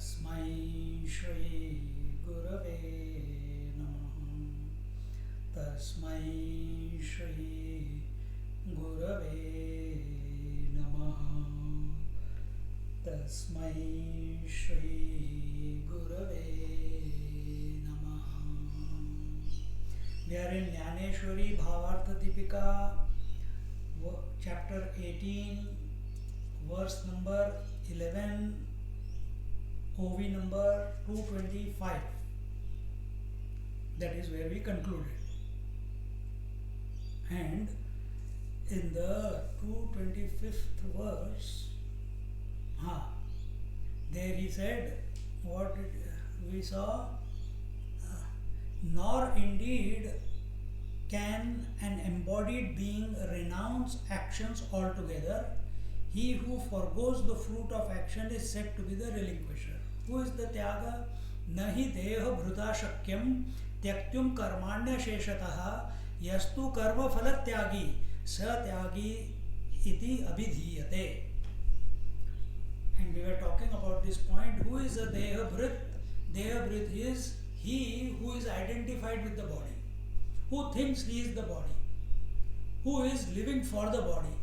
तस्मै श्री गुरवे नमः। तस्मै श्री गुरवे नमः। तस्मै श्री गुरवे नमः। We are in Jnaneshwari Bhavartha Deepika, chapter 18, verse number 11, OV number 225. That is where we concluded. And in the 225th verse, there he said, what we saw, nor indeed can an embodied being renounce actions altogether. He who forgoes the fruit of action is said to be the relinquisher. Who is the Tyaga? Nahi deha bhruta shakyam tyakyum karmanya sheshataha yastu karma phala tyagi sa tyagi iti abhidhiyate. And we were talking about this point. Who is a deha bhrit? Deha bhrit is he who is identified with the body, who thinks he is the body, who is living for the body.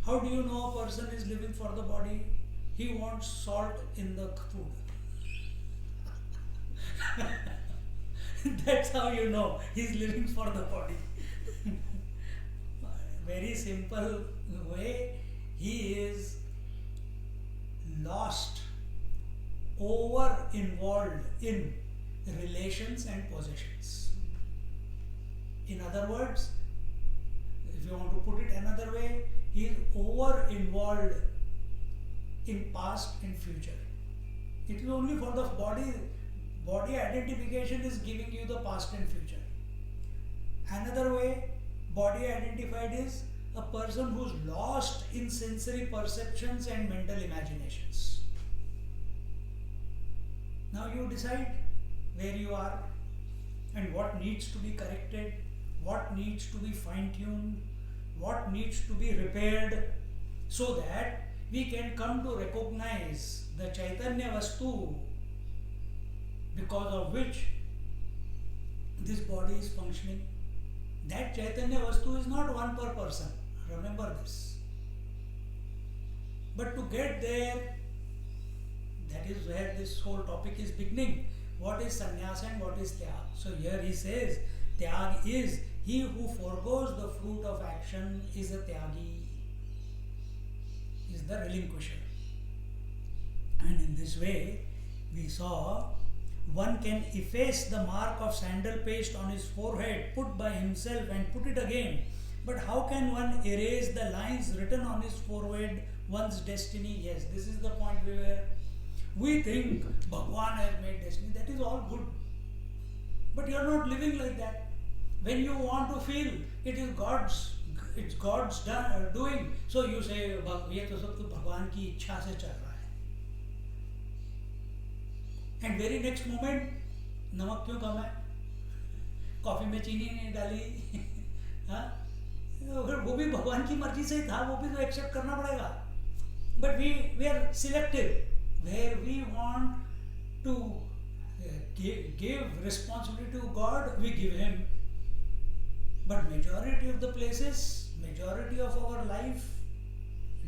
How do you know a person is living for the body? He wants salt in the food. That's how you know he's living for the body. Very simple way, he is lost, over involved in relations and possessions. In other words, if you want to put it another way, he is over involved in past and future. It is only for the body. Body identification is giving you the past and future. Another way, body identified is a person who's lost in sensory perceptions and mental imaginations. Now you decide where you are and what needs to be corrected, what needs to be fine-tuned, what needs to be repaired, so that we can come to recognize the Chaitanya Vastu because of which this body is functioning. That Chaitanya Vastu is not one per person. Remember this. But to get there, that is where this whole topic is beginning. What is sannyas and what is tyag? So here he says, tyag is he who forgoes the fruit of action is a tyagi, is the relinquisher. And in this way, we saw one can efface the mark of sandal paste on his forehead put by himself and put it again. But how can one erase the lines written on his forehead, one's destiny? Yes, this is the point we think Bhagwan has made destiny. That is all good. But you are not living like that. When you want to feel it is God's doing, so you say, ये तो सब तो भगवान की इच्छा से चल रहा है. And very next moment, नमक क्यों कम है? कॉफी में चीनी नहीं डाली. वो भी भगवान की मर्जी से था, वो भी तो एक्सेप्ट करना पड़ेगा. But we are selective. Where we want to give responsibility to God, we give Him. But majority of the places, majority of our life,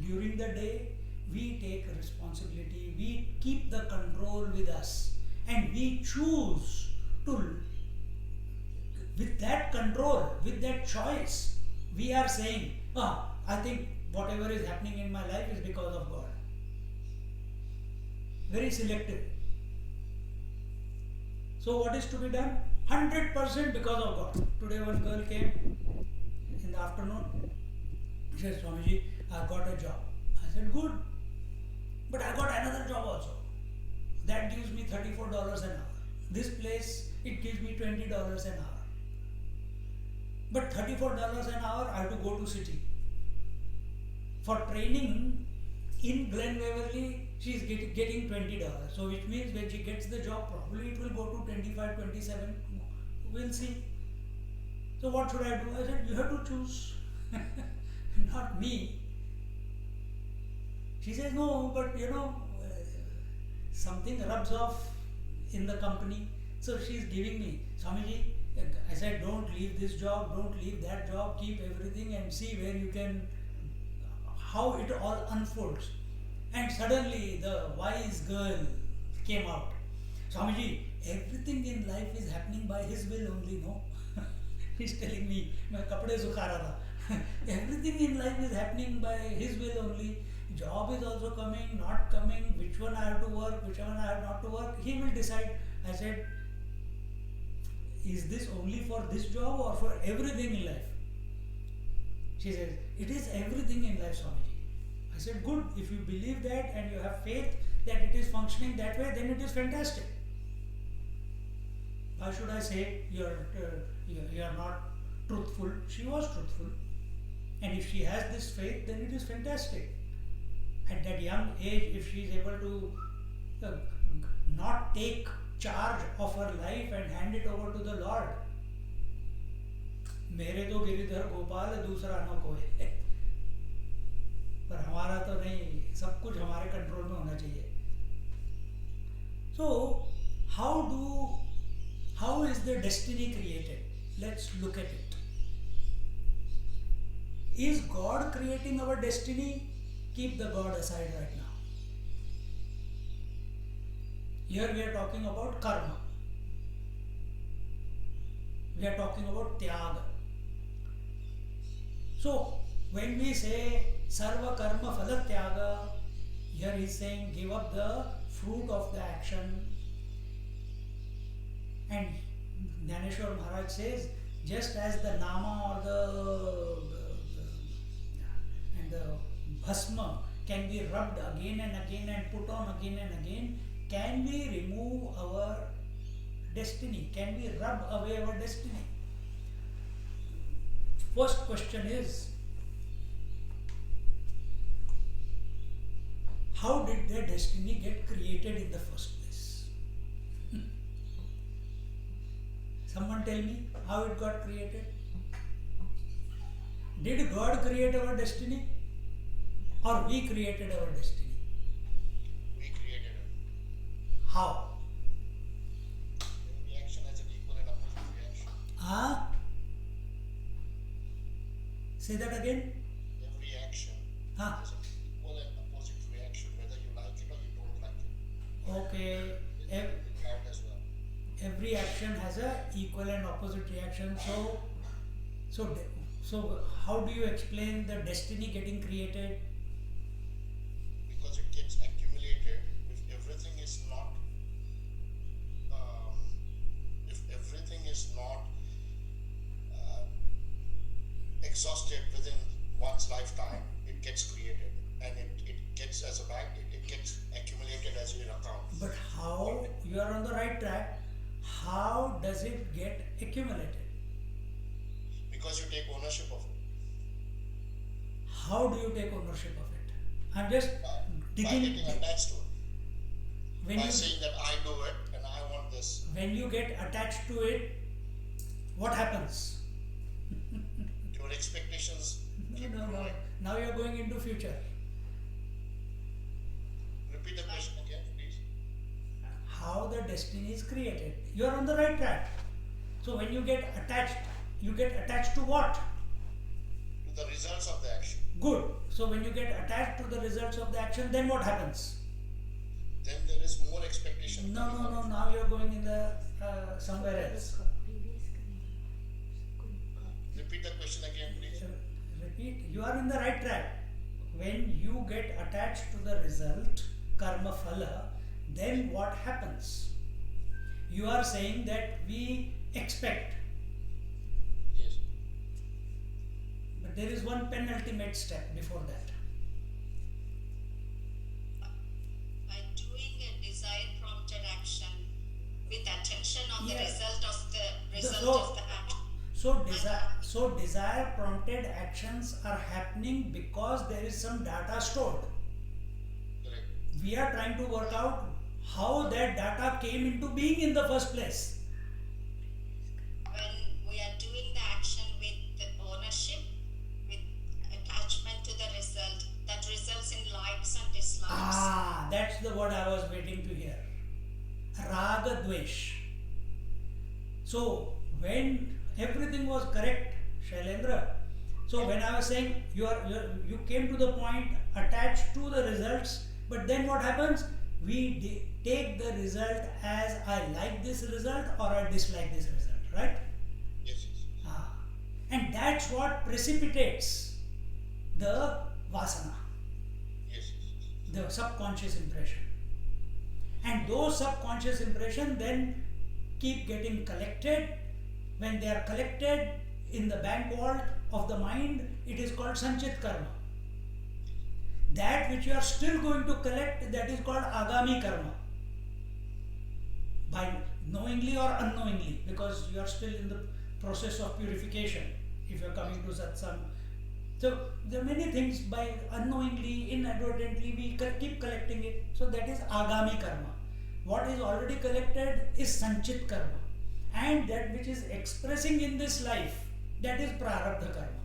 during the day, we take responsibility, we keep the control with us, and we choose to, with that control, with that choice, we are saying, I think whatever is happening in my life is because of God. Very selective. So what is to be done? 100% because of God. Today one girl came in the afternoon. She said, Swamiji, I got a job. I said, good. But I got another job also. That gives me $34 an hour. This place, it gives me $20 an hour. But $34 an hour, I have to go to city. For training in Glen Waverly, she is getting $20. So which means when she gets the job, probably it will go to 25, 27. We'll see. So what should I do? I said, you have to choose. Not me. She says, no, but something rubs off in the company. So she is giving me, Swamiji, I said, don't leave this job, don't leave that job, keep everything and see where you can, how it all unfolds. And suddenly the wise girl came out. Swamiji, everything in life is happening by his will only, no? He's telling me, मैं कपड़े सुखा रहा था. Everything in life is happening by his will only. Job is also coming, not coming, which one I have to work, which one I have not to work. He will decide. I said, is this only for this job or for everything in life? She says, it is everything in life, Swamiji. I said, good. If you believe that and you have faith that it is functioning that way, then it is fantastic. Why should I say you are not truthful? She was truthful. And if she has this faith, then it is fantastic. At that young age, if she is able to not take charge of her life and hand it over to the Lord, मेरे तो गिरिधर गोपाल दूसरा न कोई, पर हमारा तो नहीं, सब कुछ हमारे कंट्रोल में होना चाहिए. So how is the destiny created? Let's look at it. Is God creating our destiny? Keep the God aside right now. Here we are talking about karma. We are talking about tyaga. So when we say sarva karma phala tyaga, here he is saying give up the fruit of the action. And Jnaneshwar Maharaj says, just as the nama or the bhasma can be rubbed again and again and put on again and again, can we remove our destiny? Can we rub away our destiny? First question is, how did their destiny get created in the first place? Someone tell me how it got created? Did God create our destiny? Or we created our destiny? We created it. How? Every action has an equal and opposite reaction. Say that again. Every action has an equal and opposite reaction, whether you like it or you don't like it. Okay. It out as well. Every action has a equal and opposite reaction. So how do you explain the destiny getting created? Because it gets accumulated. If everything is not exhausted within one's lifetime, it gets created and it gets as a bank, it gets accumulated as an account. But how? You are on the right track. How does it get accumulated? Because you take ownership of it. How do you take ownership of it? I'm just By digging. getting attached to it. When By you, saying that I do it and I want this. when you get attached to it, what happens? Your expectations keep No. growing. Now you are going into future. Repeat the question again, please. How the destiny is created. You are on the right track. So when you get attached to what? To the results of the action. Good. So when you get attached to the results of the action, then what happens? Then there is more expectation. No. Now you are going in the somewhere else. Repeat the question again, please. Repeat. You are in the right track. When you get attached to the result, karma phala, then what happens? You are saying that we expect, Yes. but there is one penultimate step before that. By doing a desire prompted action with attention on the Yeah. result of the So- action. So desire prompted actions are happening because there is some data stored. Correct. We are trying to work out how that data came into being in the first place. When we are doing the action with the ownership, with attachment to the result, that results in likes and dislikes. That's the word I was waiting to hear. Raga Dvesh. So when everything was correct, Shailendra, so when I was saying you came to the point attached to the results, but then what happens? We take the result as I like this result or I dislike this result, right? Yes, And that's what precipitates the vasana, yes. the subconscious impression. And those subconscious impression then keep getting collected. When they are collected in the bank vault of the mind, it is called sanchit karma. That which you are still going to collect, that is called agami karma. By knowingly or unknowingly, because you are still in the process of purification. If you are coming to satsang, so there are many things by unknowingly, inadvertently, we keep collecting it. So that is agami karma. What is already collected is sanchit karma, and that which is expressing in this life, that is prarabdha karma.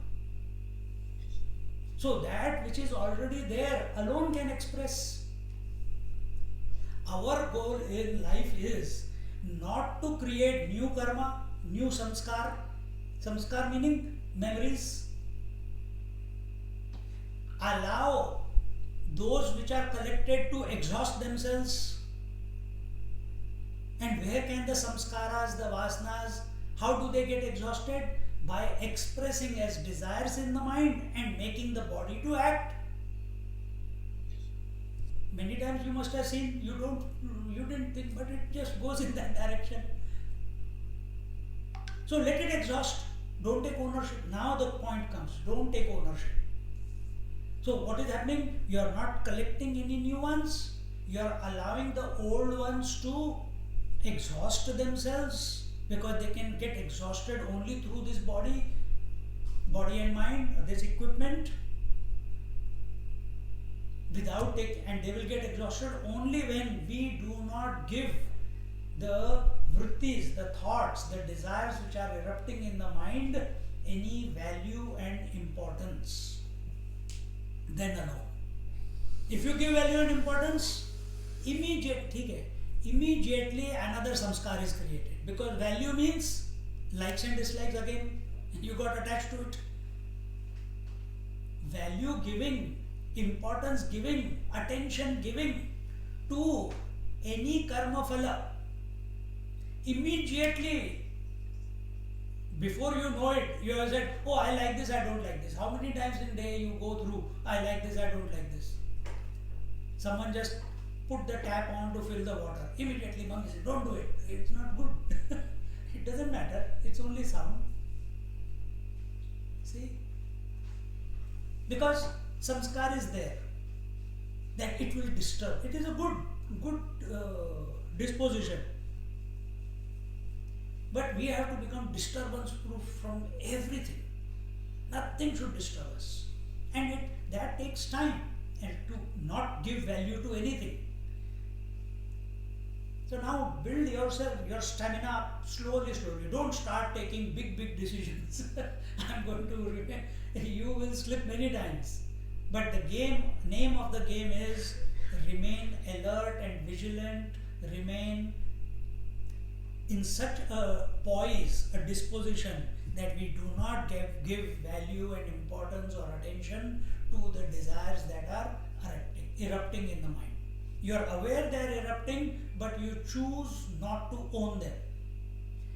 So that which is already there alone can express. Our goal in life is not to create new karma, new samskar. Samskar meaning memories. Allow those which are collected to exhaust themselves. And where can the samskaras, the vasanas, how do they get exhausted? By expressing as desires in the mind and making the body to act. Many times you must have seen, you didn't think, but it just goes in that direction. So let it exhaust. Don't take ownership. Now the point comes, don't take ownership. So what is happening? You are not collecting any new ones. You are allowing the old ones to exhaust themselves, because they can get exhausted only through this body and mind, this equipment, without it, and they will get exhausted only when we do not give the vrittis, the thoughts, the desires which are erupting in the mind any value and importance. Then alone. If you give value and importance, immediately another samskar is created. Because value means likes and dislikes, again, you got attached to it. Value giving, importance giving, attention giving to any karma phala, immediately, before you know it, you have said, oh, I like this, I don't like this. How many times in a day you go through, I like this, I don't like this. Someone just put the tap on to fill the water. Immediately mommy says, don't do it. It's not good. It doesn't matter. It's only sound. See? Because samskar is there. That it will disturb. It is a good disposition. But we have to become disturbance proof from everything. Nothing should disturb us. And that takes time. And to not give value to anything. So now build yourself, your stamina up slowly. Don't start taking big decisions. I'm going to, you will slip many times. But the name of the game is remain alert and vigilant, remain in such a poise, a disposition that we do not give value and importance or attention to the desires that are erupting in the mind. You are aware they are erupting, but you choose not to own them.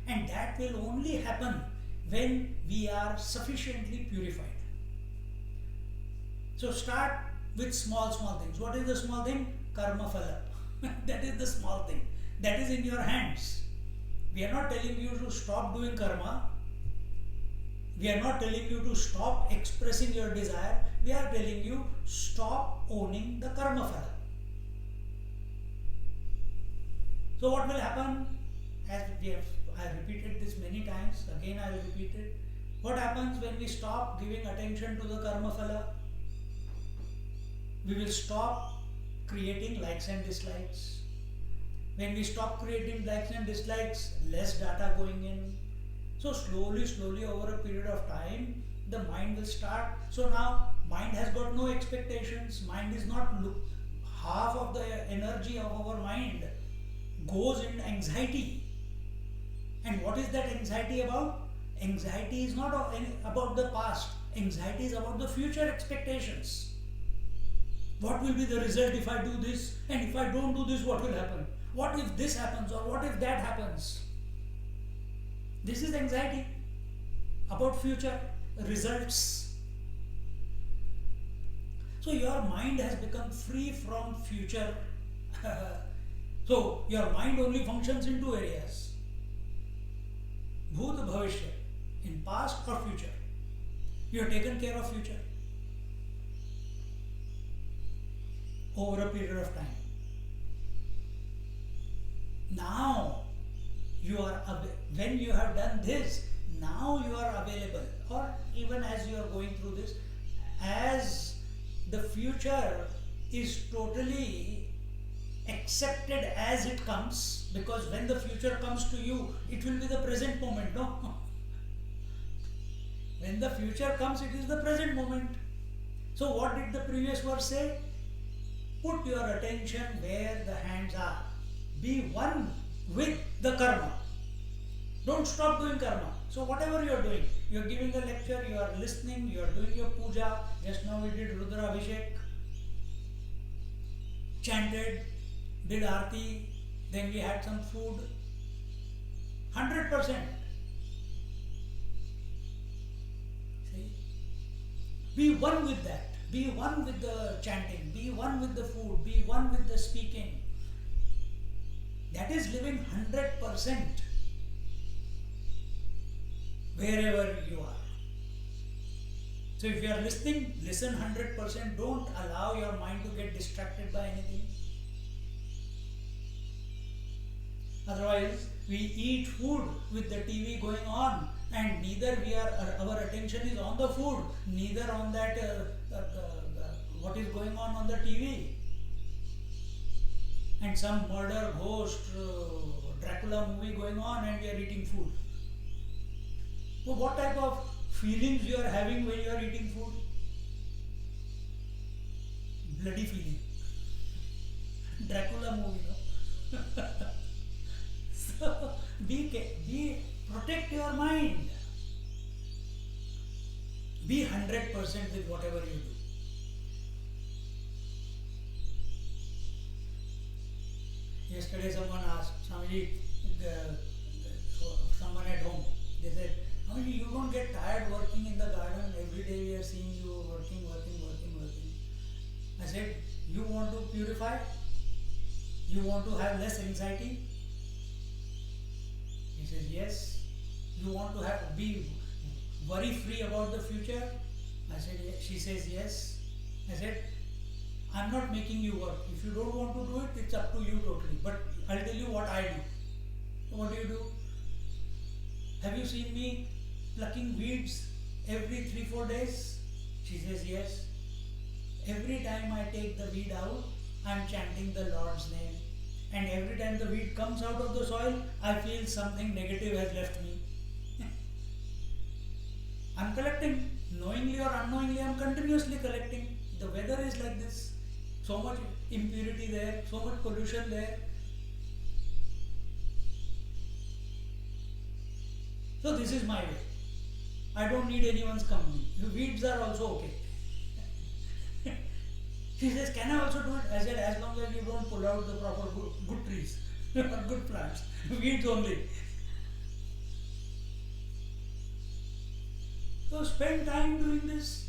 And that will only happen when we are sufficiently purified. So start with small things. What is the small thing? Karma phala. That is the small thing. That is in your hands. We are not telling you to stop doing karma. We are not telling you to stop expressing your desire. We are telling you stop owning the karma phala. So what will happen? As I have repeated this many times. Again I will repeat it. What happens when we stop giving attention to the karma phala? We will stop creating likes and dislikes. When we stop creating likes and dislikes, less data going in. So slowly over a period of time, the mind will start. So now mind has got no expectations. Mind is not half of the energy of our mind goes in anxiety. And what is that anxiety about? Anxiety is not about the past. Anxiety is about the future expectations. What will be the result if I do this? And if I don't do this, what will happen? What if this happens, or what if that happens? This is anxiety about future results. So your mind has become free from future. So your mind only functions in two areas: Bhut Bhavishya, in past or future. You have taken care of future over a period of time. Now you are when you have done this, now you are available, or even as you are going through this, as the future is totally accepted as it comes, because when the future comes to you, it will be the present moment, no? When the future comes, it is the present moment. So what did the previous verse say? Put your attention where the hands are. Be one with the karma. Don't stop doing karma. So whatever you are doing, you are giving a lecture, you are listening, you are doing your puja. Just now we did Rudra Abhishek, chanted, did Aarti, then we had some food. 100%. See? Be one with that. Be one with the chanting. Be one with the food. Be one with the speaking. That is living 100% wherever you are. So if you are listening, listen 100%. Don't allow your mind to get distracted by anything. Otherwise, we eat food with the TV going on, and neither our attention is on the food, neither on that what is going on the TV. And some murder, ghost, Dracula movie going on, and we are eating food. So what type of feelings you are having when you are eating food? Bloody feeling. Dracula movie, no? So protect your mind. Be 100% with whatever you do. Yesterday someone asked, Swamiji, someone at home, they said, Swamiji, you don't get tired working in the garden. Every day we are seeing you working. I said, you want to purify? You want to have less anxiety? He says, yes. You want to be worry free about the future? I said, yes. She says, yes. I said, I'm not making you work. If you don't want to do it, it's up to you totally. But I'll tell you what I do. So what do? Have you seen me plucking weeds every 3-4 days? She says, yes. Every time I take the weed out, I'm chanting the Lord's name. And every time the weed comes out of the soil, I feel something negative has left me. I'm collecting. Knowingly or unknowingly, I'm continuously collecting. The weather is like this. So much impurity there, so much pollution there. So this is my way. I don't need anyone's company. The weeds are also okay. She says, can I also do it? I said, as long as you don't pull out the proper good trees, good plants, weeds only. So spend time doing this.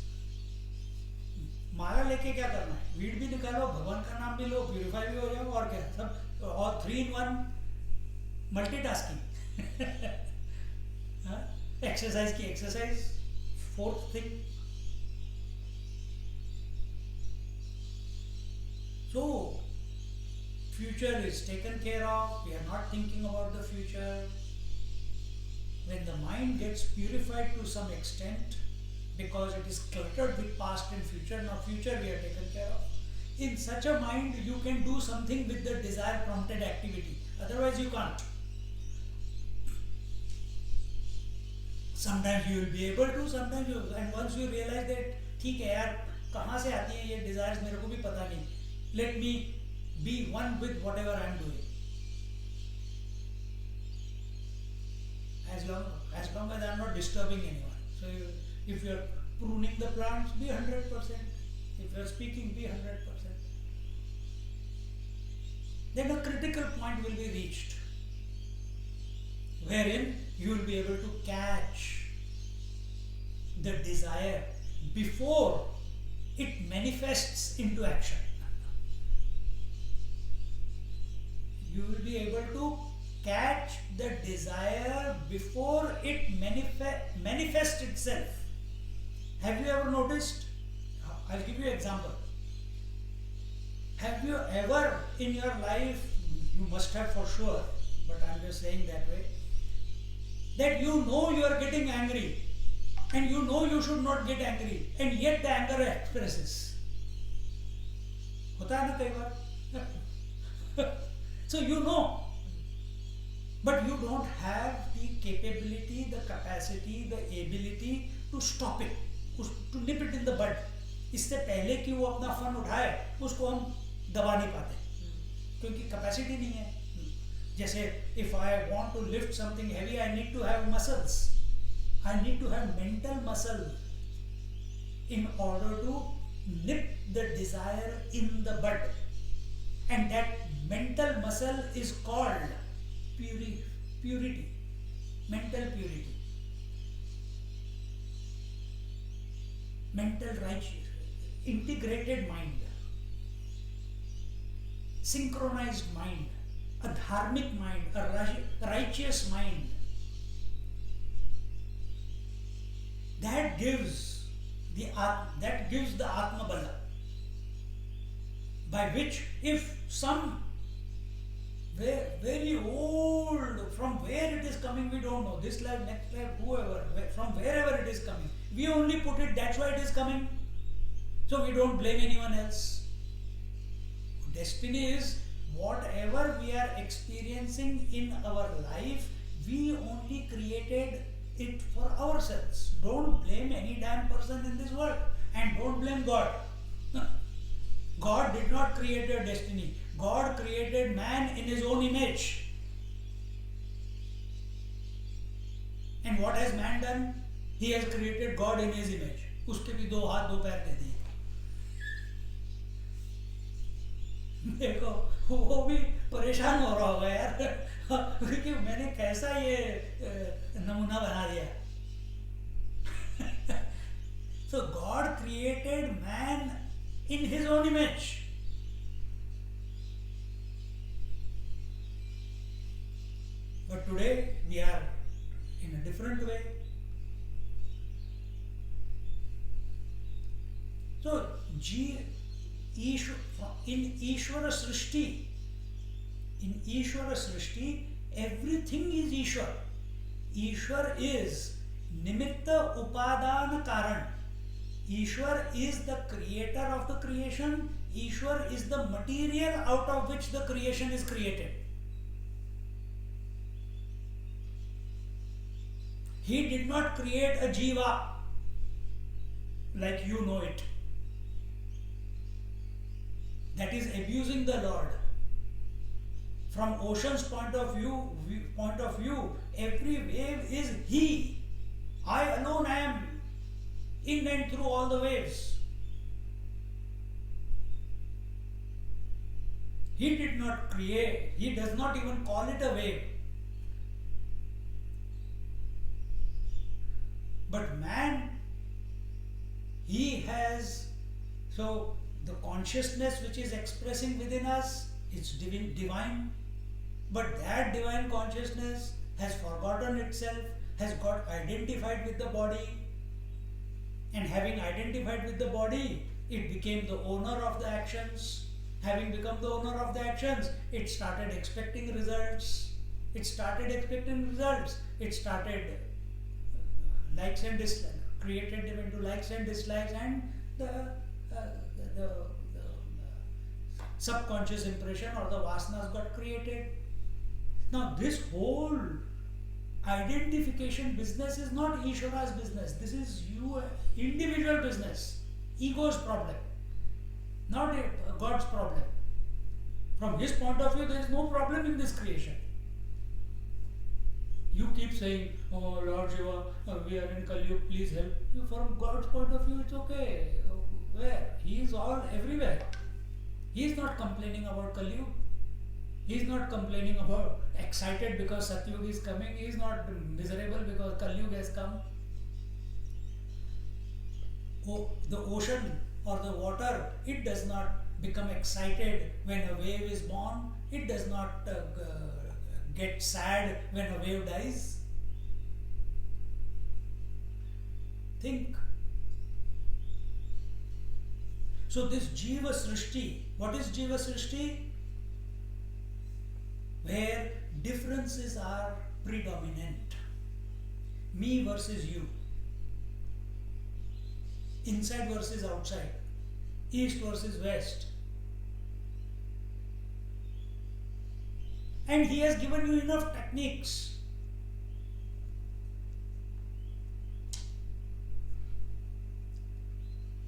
माला लेके क्या करना है? Weed भी निकालो, भगवान का नाम भी लो, प्यूरिफाई भी हो जाओ, और क्या सब, और 3 in 1 मल्टीटास्किंग. एक्सरसाइज की exercise, 4th thing. So future is taken care of. We are not thinking about the future. When the mind gets purified to some extent, because it is cluttered with past and future, now future we are taken care of. In such a mind, you can do something with the desire prompted activity. Otherwise you can't. Sometimes you will be able to, sometimes you, and once you realize that, ठीक है यार, कहाँ से आती है ये desires मेरे को भी पता नहीं. let me be one with whatever I am doing. As long as I am not disturbing anyone. So if you are pruning the plants, be 100%. If you are speaking, be 100%. Then a critical point will be reached, wherein you will be able to catch the desire before it manifests into action. You will be able to catch the desire before it manifests itself. Have you ever noticed? I'll give you an example. Have you ever in your life, you must have for sure, but I'm just saying that way, that you know you are getting angry and you know you should not get angry and yet the anger expresses. होता है ना कई बार? So you know, but you don't have the capability, the capacity, the ability to stop it, to nip it in the bud. इससे पहले कि वो अपना fun उठाए, उसको हम दबा नहीं पाते, क्योंकि कैपेसिटी नहीं है. जैसे if I want to lift something heavy, I need to have muscles. I need to have mental muscle in order to nip the desire in the bud. And that mental muscle is called purity, mental purity, mental righteousness, integrated mind, synchronized mind, a dharmic mind, a righteous mind. That gives the Atma Bala, by which if some very old, from where it is coming we don't know, this life, next life, whoever, from wherever it is coming, we only put it, that's why it is coming, so we don't blame anyone else. Destiny is whatever we are experiencing in our life, we only created it for ourselves. Don't blame any damn person in this world, and don't blame God. God did not create your destiny. God created man in his own image. And what has man done? He has created God in his image. उसके भी 2 हाथ 2 पैर दे दिए. देखो वो भी परेशान हो रहा होगा यार, क्योंकि मैंने कैसा ये नमूना बना दिया. So God created man in his own image. But today we are in a different way. So in Ishvara Srishti, everything is Ishwar. Ishwar is Nimitta Upadana Karan. Ishwar is the creator of the creation. Ishwar is the material out of which the creation is created. He did not create a jiva like you know it, that is abusing the Lord. From ocean's point of view, every wave is He. I alone am in and through all the waves. He did not create, He does not even call it a wave. But man, he has, so the consciousness which is expressing within us is divine, but that divine consciousness has forgotten itself, has got identified with the body, and having identified with the body, it became the owner of the actions. Having become the owner of the actions, it started expecting results. It started likes and dislikes, created them into likes and dislikes, and the subconscious impression or the vasanas got created. Now this whole identification business is not Ishvara's business. This is your individual business, ego's problem. Not God's problem. From his point of view, there is no problem in this creation. You keep saying, oh Lord Shiva, we are in Kali Yuga, please help. From God's point of view, it's okay. Where? He is all everywhere. He is not complaining about Kali Yuga. He is not complaining about excited because Satyuga is coming. He is not miserable because Kali Yuga has come. The ocean or the water, it does not become excited when a wave is born. It does not get sad when a wave dies. Think. So this Jiva Srishti, what is Jiva Srishti? Where differences are predominant. Me versus you. Inside versus outside. East versus west. And he has given you enough techniques.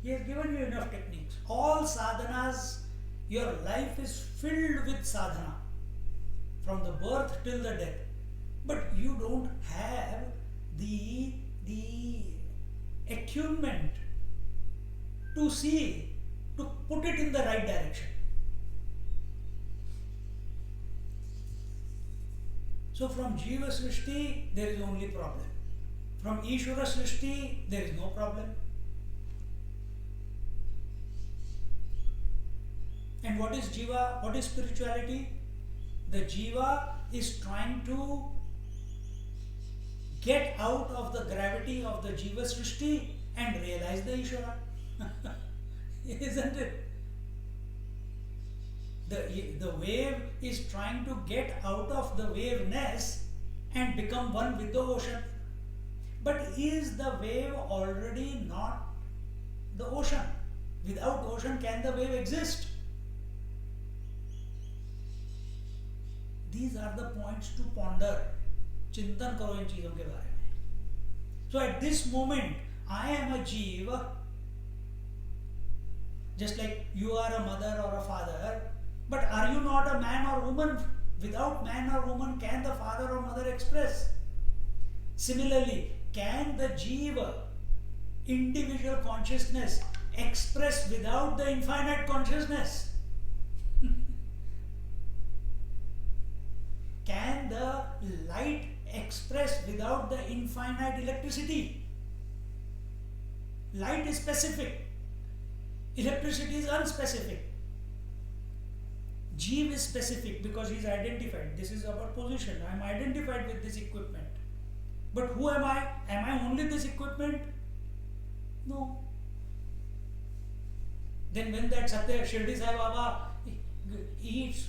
He has given you enough techniques. All sadhanas, your life is filled with sadhana. From the birth till the death. But you don't have the attunement to see, to put it in the right direction. So from Jiva Srishti, there is only problem. From Ishvara Srishti, there is no problem. And what is Jiva? What is spirituality? The Jiva is trying to get out of the gravity of the Jiva Srishti and realize the Ishvara. Isn't it? The wave is trying to get out of the waveness and become one with the ocean. But is the wave already not the ocean? Without ocean, can the wave exist? These are the points to ponder. चिंतन करो इन चीजों के बारे में. So at this moment, I am a Jiva. Just like you are a mother or a father, but are you not a man or woman? Without man or woman, can the father or mother express? Similarly, can the Jiva, individual consciousness, express without the infinite consciousness? Can the light express without the infinite electricity? Light is specific. Electricity is unspecific. Jeev is specific because he is identified. This is our position. I am identified with this equipment. But who am I? Am I only this equipment? No. Then when that Satya Shirdi Sai Baba eats,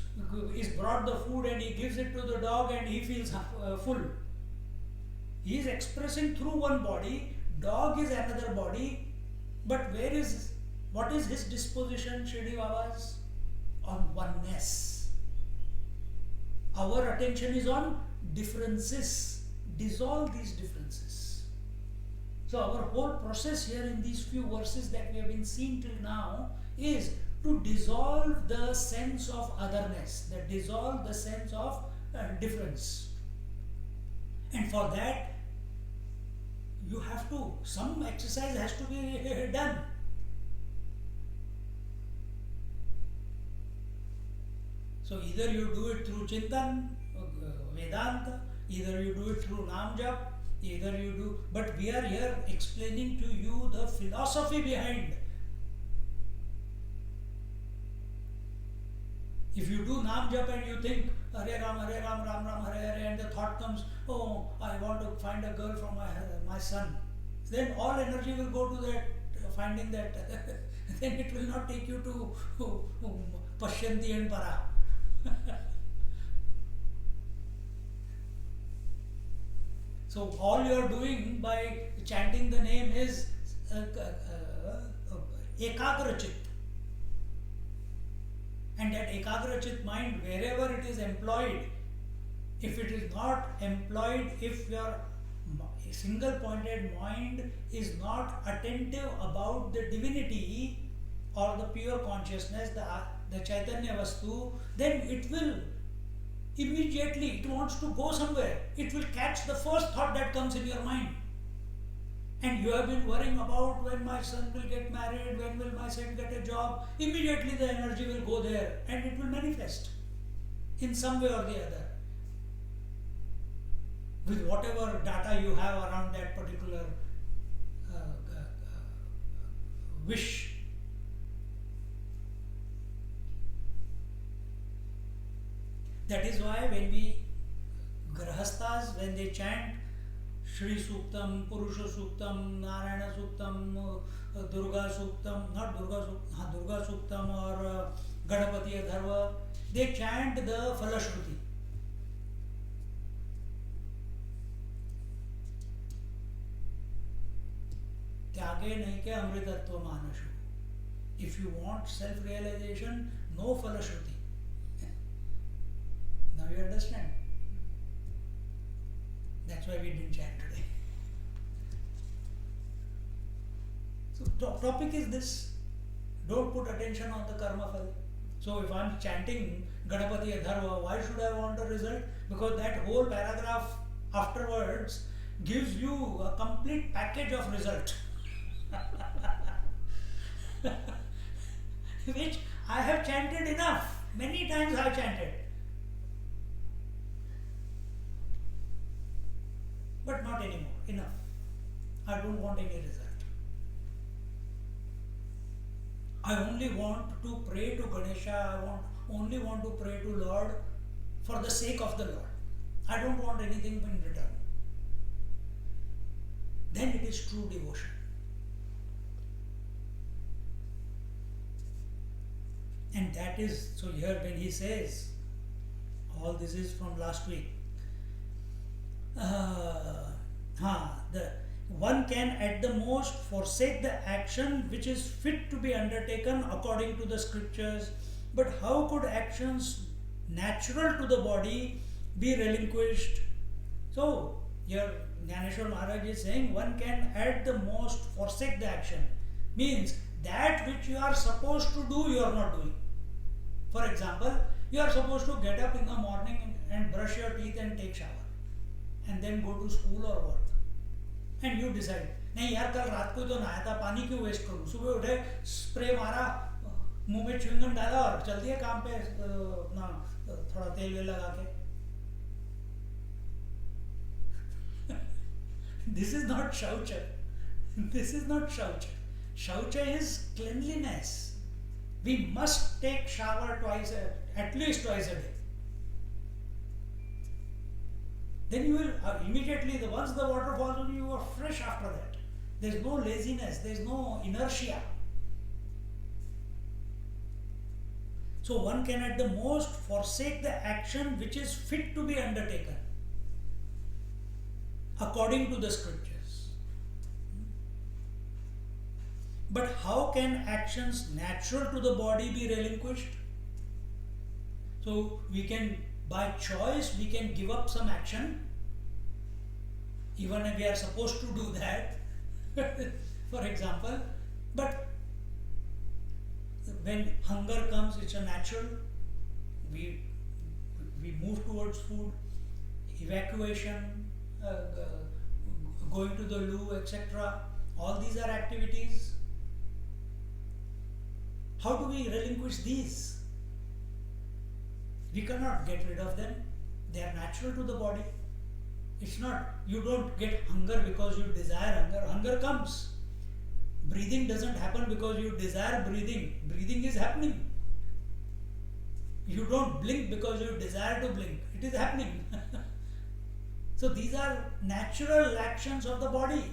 is brought the food and he gives it to the dog and he feels full. He is expressing through one body, dog is another body, but what is his disposition, Shirdi Baba's? On oneness. Our attention is on differences. Dissolve these differences. So our whole process here in these few verses that we have been seeing till now is to dissolve the sense of otherness, that dissolve the sense of difference. And for that, you have to, some exercise has to be done. So either you do it through Chintan, Vedanta, either you do it through Nam Jap, either you do, but we are here explaining to you the philosophy behind. If you do Nam Jap and you think Hare Ram, Ram Ram, Hare Hare, and the thought comes, oh, I want to find a girl for my son, then all energy will go to that, finding that. Then it will not take you to Pashyanti and Para. So all you are doing by chanting the name is Ekagrachit. And that Ekagrachit mind, wherever it is employed, if it is not employed, if your single pointed mind is not attentive about the divinity or the pure consciousness, the Chaitanya Vastu, then it will immediately, it wants to go somewhere. It will catch the first thought that comes in your mind. And you have been worrying about when my son will get married, when will my son get a job. Immediately the energy will go there and it will manifest in some way or the other. With whatever data you have around that particular wish. That is why when we Grahasthas, when they chant Shri Suktam, Purusha Suktam, Narayana Suktam, Durga Suktam, not Durga Suktam, Durga Suktam or Ganapati Adharva, they chant the Falashruti. Tyage naike amritatva manashu. If you want self-realization, no Falashruti. Now you understand? That's why we didn't chant today. So topic is this. Don't put attention on the karma phal. So if I'm chanting Ganapati Adharva, why should I want a result? Because that whole paragraph afterwards gives you a complete package of result. Which I have chanted enough. Many times I have chanted. But not anymore. Enough. I don't want any result. I only want to pray to Ganesha. I only want to pray to Lord for the sake of the Lord. I don't want anything in return. Then it is true devotion. And that is, so here when he says, all this is from last week. The one can at the most forsake the action which is fit to be undertaken according to the scriptures, but how could actions natural to the body be relinquished? So here Jnaneshwar Maharaj is saying one can at the most forsake the action, means that which you are supposed to do you are not doing. For example, you are supposed to get up in the morning and brush your teeth and take shower and then go to school or work. And you decide, नहीं यार कल रात को तो नहाया था, पानी क्यों वेस्ट करूं? सुबह उठे, स्प्रे मारा, मुंह में च्युइंगम डाला और चल दिए काम पे अपना थोड़ा तेल वेल लगा के. This is not shaucha. This is not shaucha. Shaucha is cleanliness. We must take shower at least twice a day. Then you will immediately, once the water falls on you, you are fresh after that. There is no laziness, there is no inertia. So one can at the most forsake the action which is fit to be undertaken according to the scriptures. But how can actions natural to the body be relinquished? So we can, by choice, we can give up some action, even if we are supposed to do that, for example. But when hunger comes, it's a natural. We move towards food, evacuation, going to the loo, etc. All these are activities. How do we relinquish these? We cannot get rid of them. They are natural to the body. It's not, you don't get hunger because you desire hunger. Hunger comes. Breathing doesn't happen because you desire breathing. Breathing is happening. You don't blink because you desire to blink. It is happening. So these are natural actions of the body.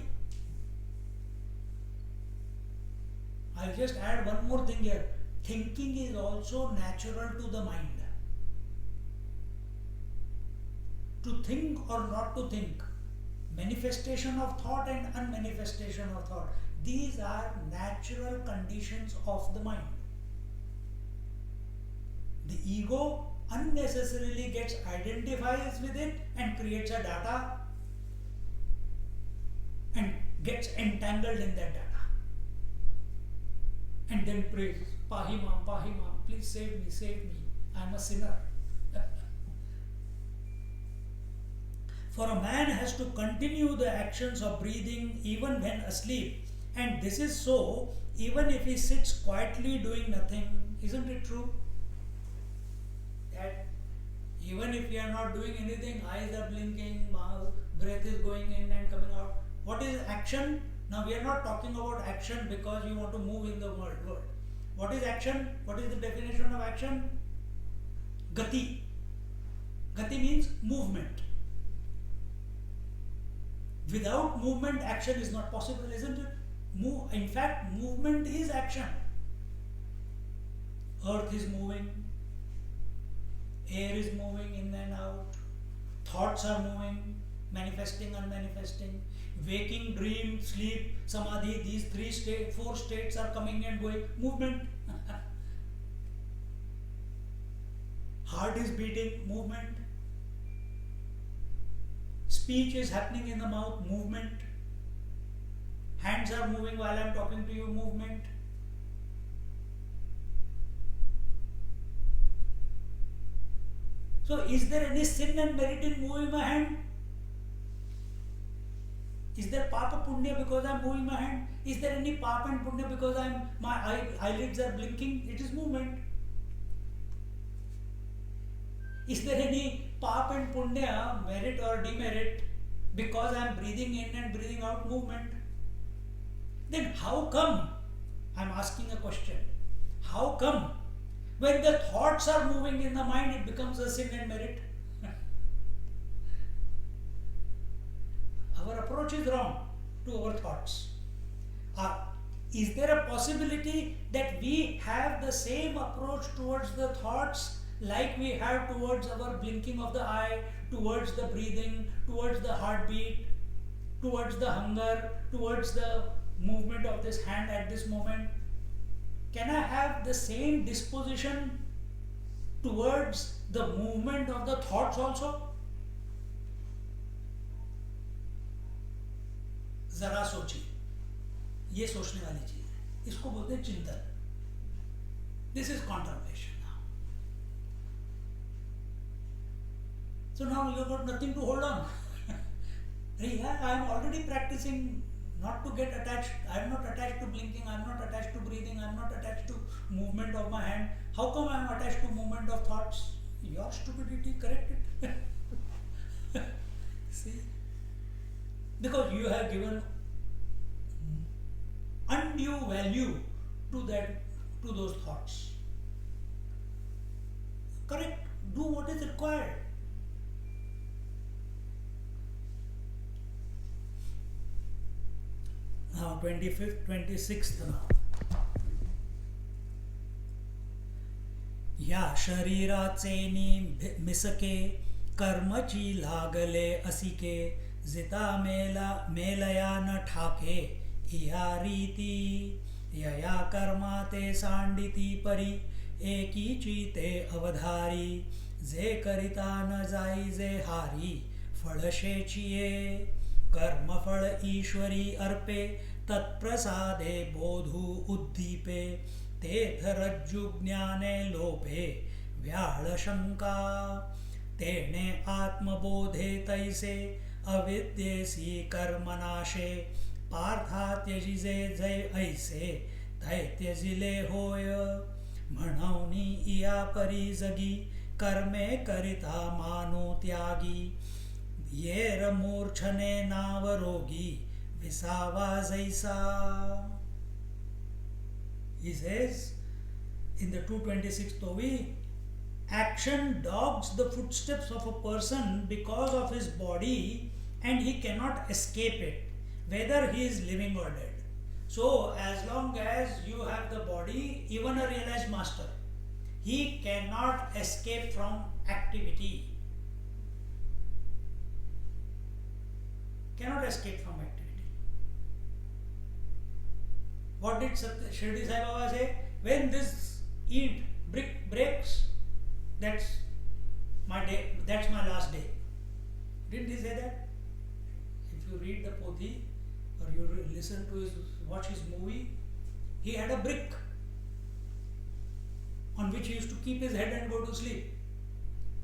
I'll just add one more thing here. Thinking is also natural to the mind. To think or not to think, manifestation of thought and unmanifestation of thought, these are natural conditions of the mind. The ego unnecessarily gets identifies with it and creates a data and gets entangled in that data and then prays, Pahimam, Pahimam. please save me, I am a sinner. For a man has to continue the actions of breathing even when asleep, and this is so even if he sits quietly doing nothing. Isn't it true? That even if we are not doing anything, eyes are blinking, breath is going in and coming out. What is action? Now we are not talking about action because you want to move in the world. What is action? What is the definition of action? Gati. Gati means movement. Without movement, action is not possible, isn't it? In fact, movement is action. Earth is moving, air is moving in and out, thoughts are moving, manifesting, unmanifesting, waking, dream, sleep, samadhi, these four states are coming and going, movement. Heart is beating, movement. Speech is happening in the mouth, movement. Hands are moving while I am talking to you, movement. So, is there any sin and merit in moving my hand? Is there papa punya because I am moving my hand? Is there any papa and punya because my eyelids are blinking? It is movement. Is there any papa and punya, merit or demerit, because I am breathing in and breathing out, movement? Then how come, I am asking a question, how come when the thoughts are moving in the mind it becomes a sin and merit? Our approach is wrong to our thoughts. Is there a possibility that we have the same approach towards the thoughts like we have towards our blinking of the eye, towards the breathing, towards the heartbeat, towards the hunger, towards the movement of this hand at this moment? Can I have the same disposition towards the movement of the thoughts also? जरा सोचिए, ये सोचने वाली चीज है, इसको बोलते हैं चिंतन. This is contemplation now. So now you have got nothing to hold on. I am already practicing not to get attached. I am not attached to blinking, I am not attached to breathing, I am not attached to movement of my hand. How come I am attached to movement of thoughts? Your stupidity, correct it. See? Because you have given undue value to those thoughts. Correct? Do what is required. Now 25th, 26th now. या शरीराचे नी मिसके कर्मची लागले असिके जिता मेलया न ठाके इया रीती यया कर्मा ते सांडिती परी एकीची ते अवधारी जे करिता न जाई जे हारी फळशेचिये कर्मफळ ईश्वरी अर्पे तत्प्रसादे बोधू उद्दीपे तेथ रज्जु ज्ञाने लोपे व्याळ शंका तेणे आत्मबोधे तैसे अविद्येसी कर्मनाशे पार्था त्यजिजे जय ऐसे तै त्यजिले होय म्हणवनी इया परी जगी कर्मे करिता मानो त्यागी येर मूर्छने नावरोगी विसावा जैसा. He says in the 226th Tovi, action dogs the footsteps of a person because of his body and he cannot escape it, whether he is living or dead. So, as long as you have the body, even a realized master, he cannot escape from activity. Cannot escape from activity. What did Shirdi Sai Baba say? When this brick breaks, that's my day, that's my last day. Didn't he say that? If you read the Pothi or you watch his movie, he had a brick. on which he used to keep his head and go to sleep.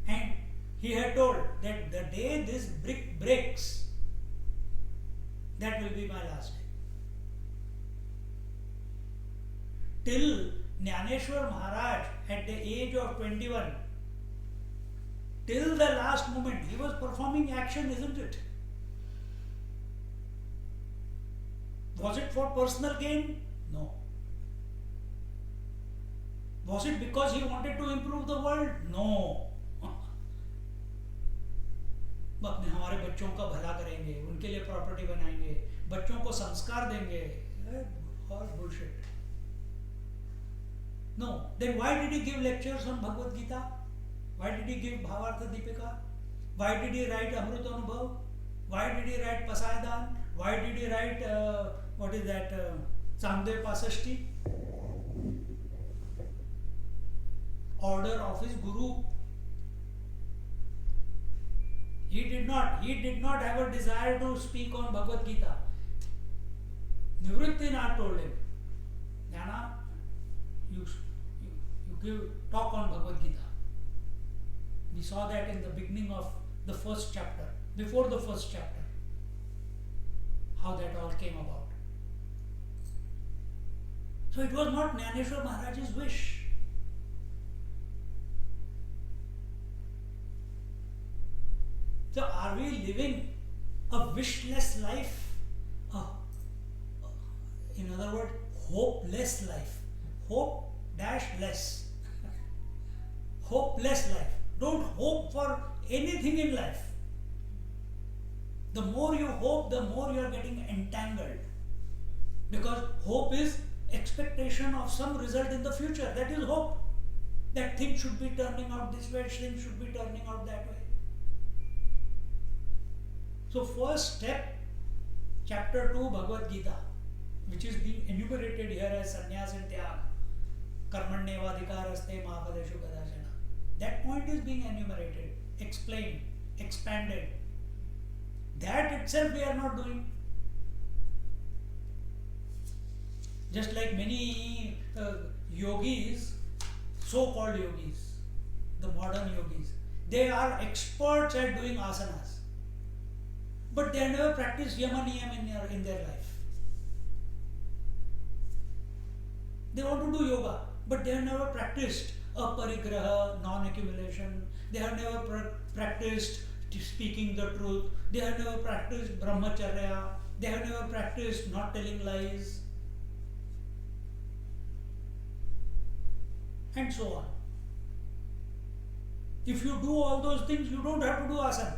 And he had told that the day this brick breaks, that will be my last day. Till Jnaneshwar Maharaj, at the age of 21, till the last moment, he was performing action, isn't it? Was it for personal gain? No. Was it because he wanted to improve the world? No. अपने हमारे बच्चों का भला करेंगे, उनके लिए property बनाएंगे, बच्चों को संस्कार देंगे, all bullshit. No. Then why did he give lectures on Bhagavad Gita? Why did he give Bhavartha Deepika? Why did he write Amrit Anubhav? Why did he write Pasayadan? Why did he write Chamdev Pasashti? Order of his Guru. He did not have a desire to speak on Bhagavad Gita. Nivrittinath told him, Jnana, you talk on Bhagavad Gita. We saw that in the beginning of the first chapter, before the first chapter, how that all came about. So it was not Jnaneshwar Maharaj's wish. So are we living a wishless life? In other words, hopeless life. Hope-less. Hopeless life. Don't hope for anything in life. The more you hope, the more you are getting entangled. Because hope is expectation of some result in the future. That is hope. That things should be turning out this way, things should be turning out that way. So first step, chapter 2 Bhagavad Gita, which is being enumerated here as sannyas and tyag, karmanyevadhikaraste mahapadeshu kadachana. That point is being enumerated, explained, expanded. That itself we are not doing. Just like many yogis, so-called yogis, the modern yogis, they are experts at doing asanas. But they have never practiced yama niyam in their life. They want to do yoga, but they have never practiced aparigraha, non-accumulation. They have never practiced speaking the truth. They have never practiced brahmacharya. They have never practiced not telling lies. And so on. If you do all those things, you don't have to do asana.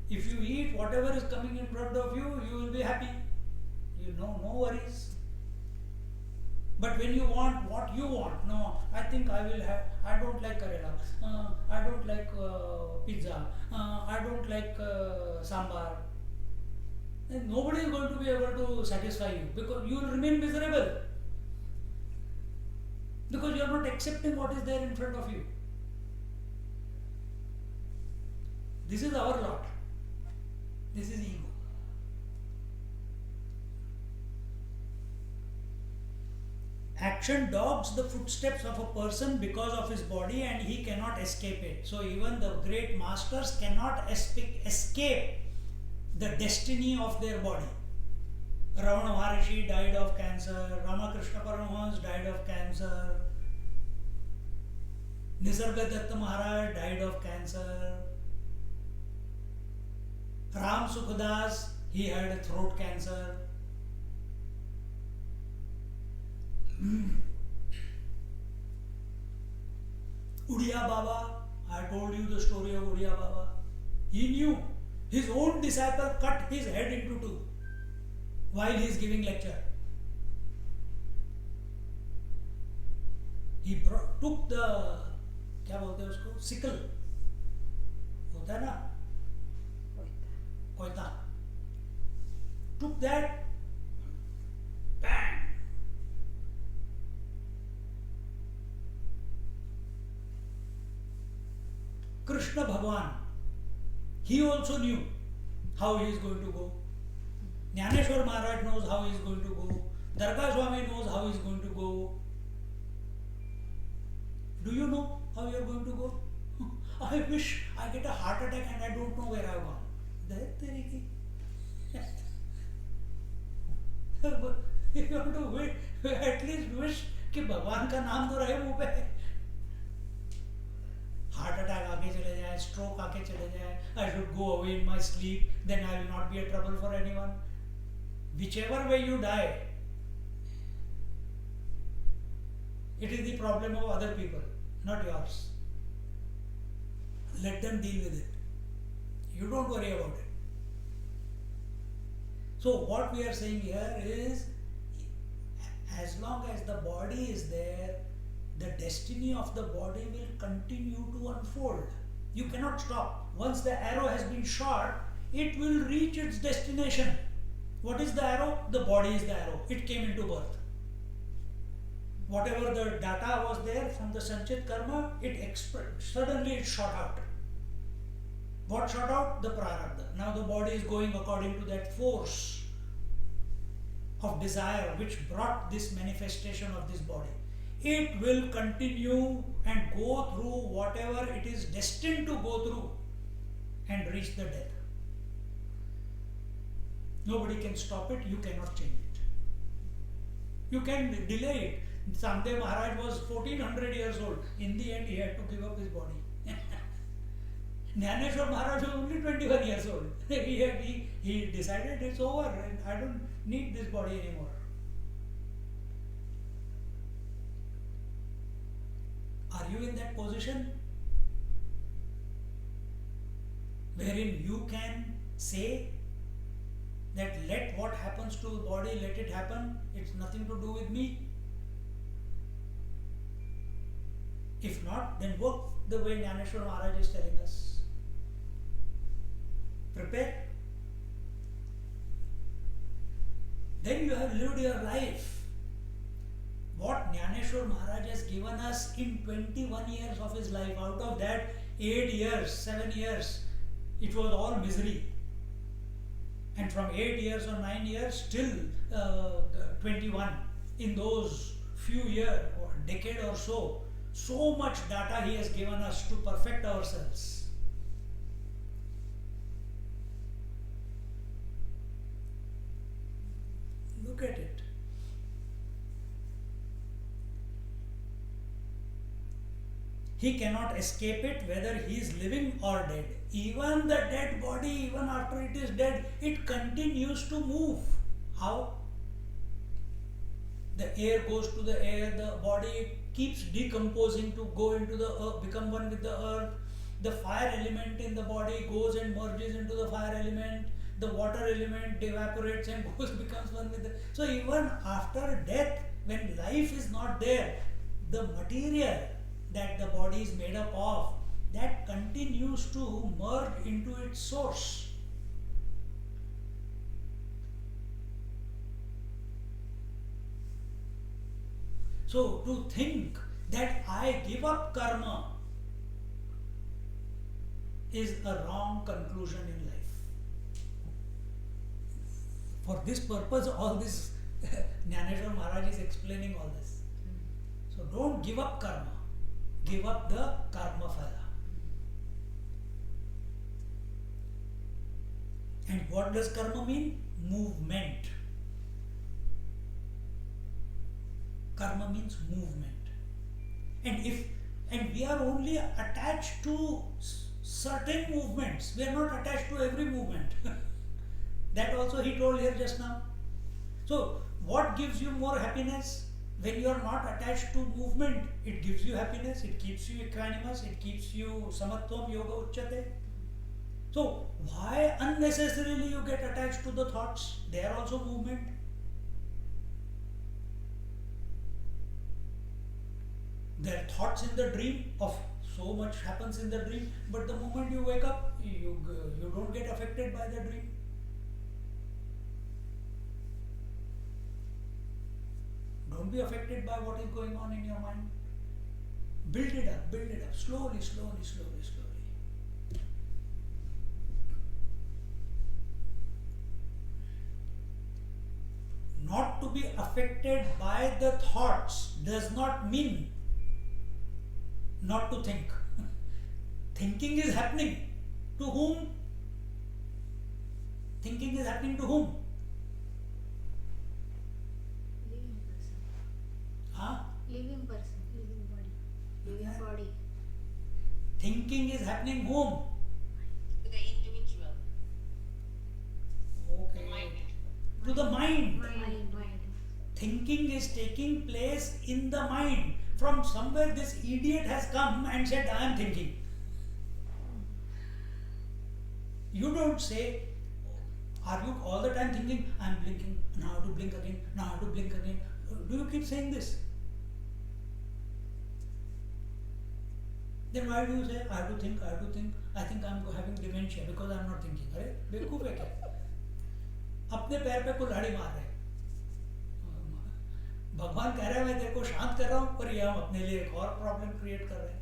If you eat whatever is coming in front of you, you will be happy. You know, no worries. But when you want what you want, no, I think I will have, I don't like karela, I don't like pizza, I don't like sambar. Then nobody is going to be able to satisfy you because you will remain miserable. Because you are not accepting what is there in front of you. This is our lot. This is ego. Action dogs the footsteps of a person because of his body and he cannot escape it. So even the great masters cannot escape the destiny of their body. Ramana Maharishi died of cancer, Ramakrishna Paramahans died of cancer, Nisargadatta Maharaj died of cancer, Ram Sukhadas, he had a throat cancer. Udiya Baba, I told you the story of Udiya Baba. He knew his own disciple cut his head into two while he is giving lecture. He took the, क्या बोलते हैं उसको, sickle, होता है ना, कोयता, took that, bang. Krishna Bhagwan, he also knew how he is going to go. Jnaneshwar Maharaj knows how he is going to go. Darga Swami knows how he is going to go. Do you know how you are going to go? I wish I get a heart attack and I don't know where I have gone. That tariki. You want to wait, at least wish कि भगवान का नाम तो रहे मुंह पे. Heart attack आके चले जाए, stroke आके चले जाए, I should go away in my sleep, then I will not be a trouble for anyone. Whichever way you die, it is the problem of other people, not yours. Let them deal with it. You don't worry about it. So what we are saying here is, as long as the body is there, the destiny of the body will continue to unfold. You cannot stop. Once the arrow has been shot, it will reach its destination. What is the arrow? The body is the arrow. It came into birth. Whatever the data was there from the Sanchit Karma, suddenly it shot out. What shot out? The Prarabdha. Now the body is going according to that force of desire which brought this manifestation of this body. It will continue and go through whatever it is destined to go through and reach the death. Nobody can stop it, you cannot change it. You can delay it. Samdev Maharaj was 1400 years old. In the end, he had to give up his body. Jnaneshwar Maharaj was only 21 years old. He decided it's over and I don't need this body anymore. Are you in that position wherein you can say that let what happens to the body, let it happen, it's nothing to do with me? If not, then work the way Jnaneshwar Maharaj is telling us. Prepare. Then you have lived your life. What Jnaneshwar Maharaj has given us in 21 years of his life, out of that 8 years, 7 years, it was all misery. And from 8 years or 9 years till 21, in those few years or decade or so, so much data he has given us to perfect ourselves. Look at it. He cannot escape it whether he is living or dead. Even the dead body, even after it is dead, it continues to move. How? The air goes to the air, the body keeps decomposing to go into the earth, become one with the earth. The fire element in the body goes and merges into the fire element. The water element evaporates and becomes one with the... So even after death, when life is not there, the material that the body is made up of, that continues to merge into its source. So to think that I give up karma is a wrong conclusion in life. For this purpose, all this Jnaneshwar Maharaj is explaining all this. So don't give up karma. Give up the karma phala. And what does karma mean? Movement. Karma means movement. And we are only attached to certain movements. We are not attached to every movement. That also he told here just now. So what gives you more happiness? When you are not attached to movement, it gives you happiness, it keeps you equanimous, it keeps you samatvam yoga uchyate. So why unnecessarily you get attached to the thoughts? They are also movement. There are thoughts in the dream, of so much happens in the dream, but the moment you wake up, you don't get affected by the dream. Don't be affected by what is going on in your mind. Build it up, slowly. affected by the thoughts does not mean not to think. Thinking is happening. To whom? Thinking is happening to whom? Living person. Huh? Living person. Living body. Living body. Thinking is happening whom? To the individual, the Okay. mind. To the mind. Mind. Thinking is taking place in the mind. From somewhere this idiot has come and said, I am thinking. You don't say, are you all the time thinking, I am blinking, now I have to blink again, now I have to blink again. Do you keep saying this? Then why do you say, I have to think, I think I am having dementia because I am not thinking? अरे बेवकूफ है क्या? अपने पैर पे कुल्हाड़ी मार रहे हैं। भगवान कह रहा है मैं तेरे को शांत कर रहा हूं, पर ये हम अपने लिए एक और प्रॉब्लम क्रिएट कर रहे हैं।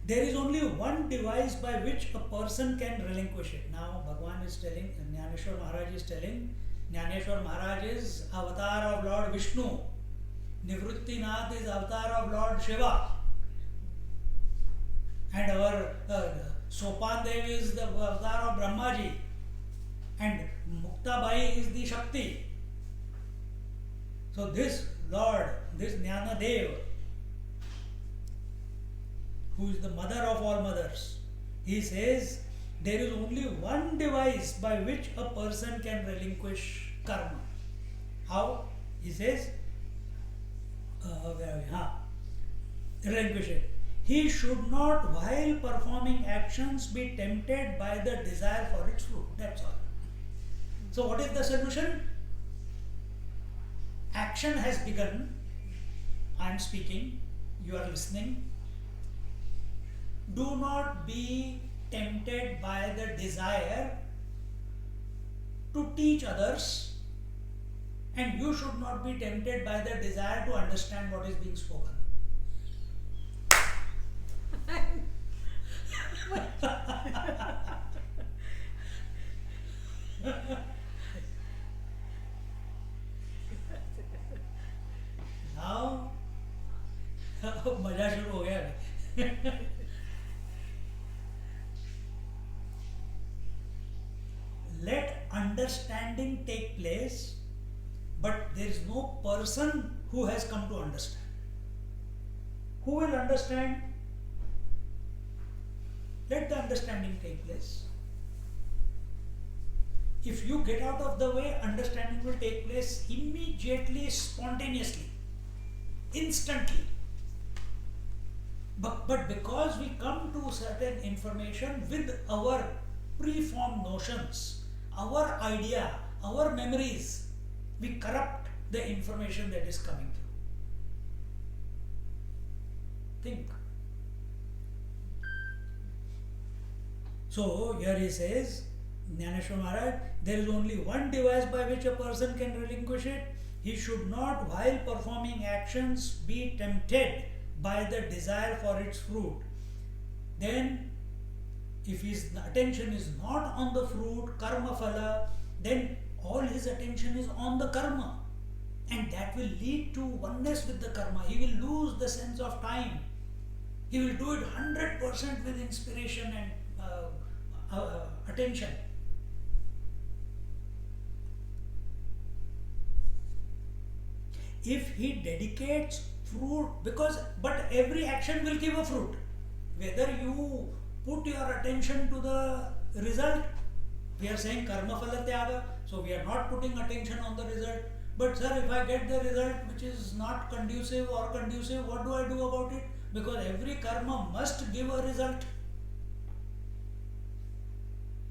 There is only one device by which a person can relinquish it. Now Bhagwan is telling, Jnaneshwar Maharaj is telling, Jnaneshwar Maharaj is avatar of Lord Vishnu. Nivruttinath is avatar of Lord Shiva. And our Sopan Dev is the avatar of Brahmaji. And Muktabai is the Shakti. So this Lord, this Jnana Dev, who is the mother of all mothers, he says there is only one device by which a person can relinquish karma. How? He says, relinquish it. He should not, while performing actions, be tempted by the desire for its fruit. That's all. So what is the solution? Action has begun. I am speaking. You are listening. Do not be tempted by the desire to teach others, and you should not be tempted by the desire to understand what is being spoken. Now, मजा शुरू हो गया। Let understanding take place, but there is no person who has come to understand. Who will understand? Let the understanding take place. If you get out of the way, understanding will take place immediately, spontaneously, instantly. But because we come to certain information with our preformed notions, our idea, our memories, we corrupt the information that is coming through. Think. So here he says, Jnaneshwar Maharaj, there is only one device by which a person can relinquish it. He should not, while performing actions, be tempted by the desire for its fruit. Then, if his attention is not on the fruit, karma phala, then all his attention is on the karma. And that will lead to oneness with the karma. He will lose the sense of time. He will do it 100% with inspiration and attention. If he dedicates fruit, but every action will give a fruit. Whether you put your attention to the result, we are saying karma phala tyaga, so we are not putting attention on the result. But sir, if I get the result which is not conducive or conducive, what do I do about it? Because every karma must give a result.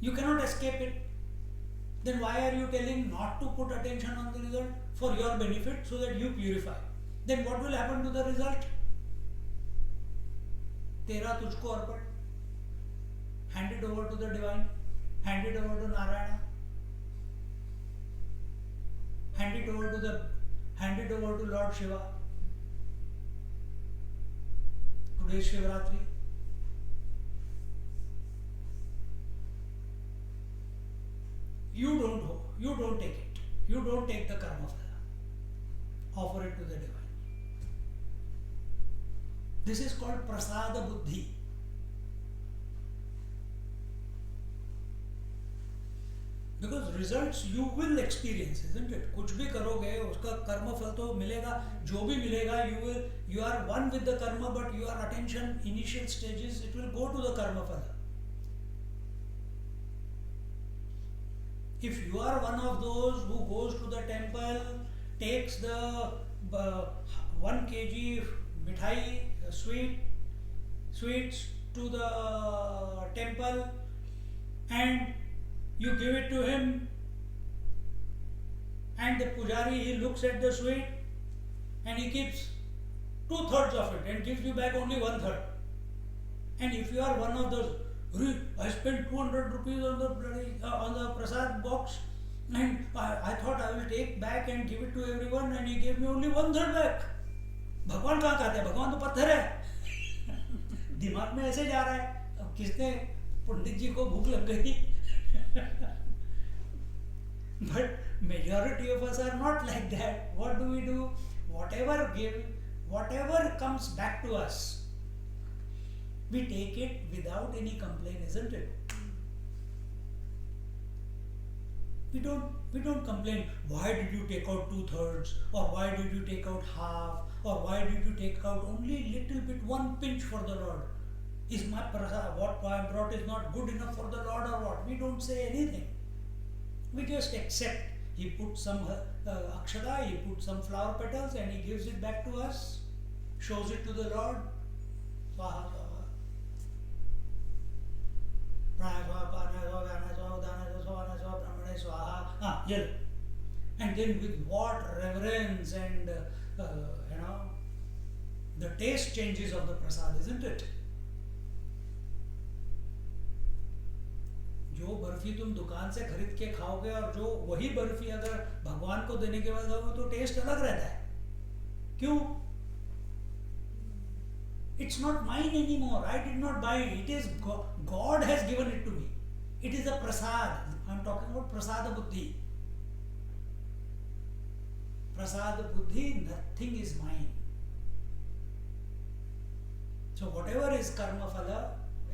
You cannot escape it. Then why are you telling not to put attention on the result? For your benefit, so that you purify. Then what will happen to the result? Tera tujhko arpan. Hand it over to the divine. Hand it over to Narayana. Hand it over to Lord Shiva. Today is Shivaratri. You don't take it. You don't take the karma phala. Offer it to the divine. This is called prasada buddhi. Because results you will experience, isn't it? कुछ भी करोगे उसका कर्म फल तो मिलेगा. जो भी मिलेगा, you are one with the karma, but your attention initial stages it will go to the karma phala. If you are one of those who goes to the temple, takes the 1 kg mithai sweets to the temple, and you give it to him, and the pujari, he looks at the sweet and he keeps 2/3 of it and gives you back only 1/3. And if you are one of those, I spent 200 rupees on the prasad box, and I thought I will take back and give it to everyone, and he gave me only 1/3 back. भगवान कहाँ खाते हैं? भगवान तो पत्थर है. दिमाग में ऐसे जा रहा है. अब किसने पंडित जी को भूख लग गई. But majority of us are not like that. What do? Whatever comes back to us, we take it without any complaint, isn't it? We don't complain. Why did you take out 2/3, or why did you take out half, or why did you take out only little bit, one pinch for the Lord? Is my prasad, what I brought is not good enough for the Lord, or what? We don't say anything. We just accept. He put some akshata, he put some flower petals, and he gives it back to us, shows it to the Lord. Swaha, swaha. Prana swaha, pana swaha, vyana swaha, dana swaha, swaha, brahmane swaha. Yell. And then with what reverence and the taste changes of the prasad, isn't it? जो बर्फी तुम दुकान से खरीद के खाओगे और जो वही बर्फी अगर भगवान को देने के बाद खाओगे तो टेस्ट अलग रहता है. क्यों? It's not mine anymore. I did not buy it. It is God has given it to me. It is a prasad. I am talking about prasada buddhi. Prasada buddhi, nothing is mine. So whatever is karma phala,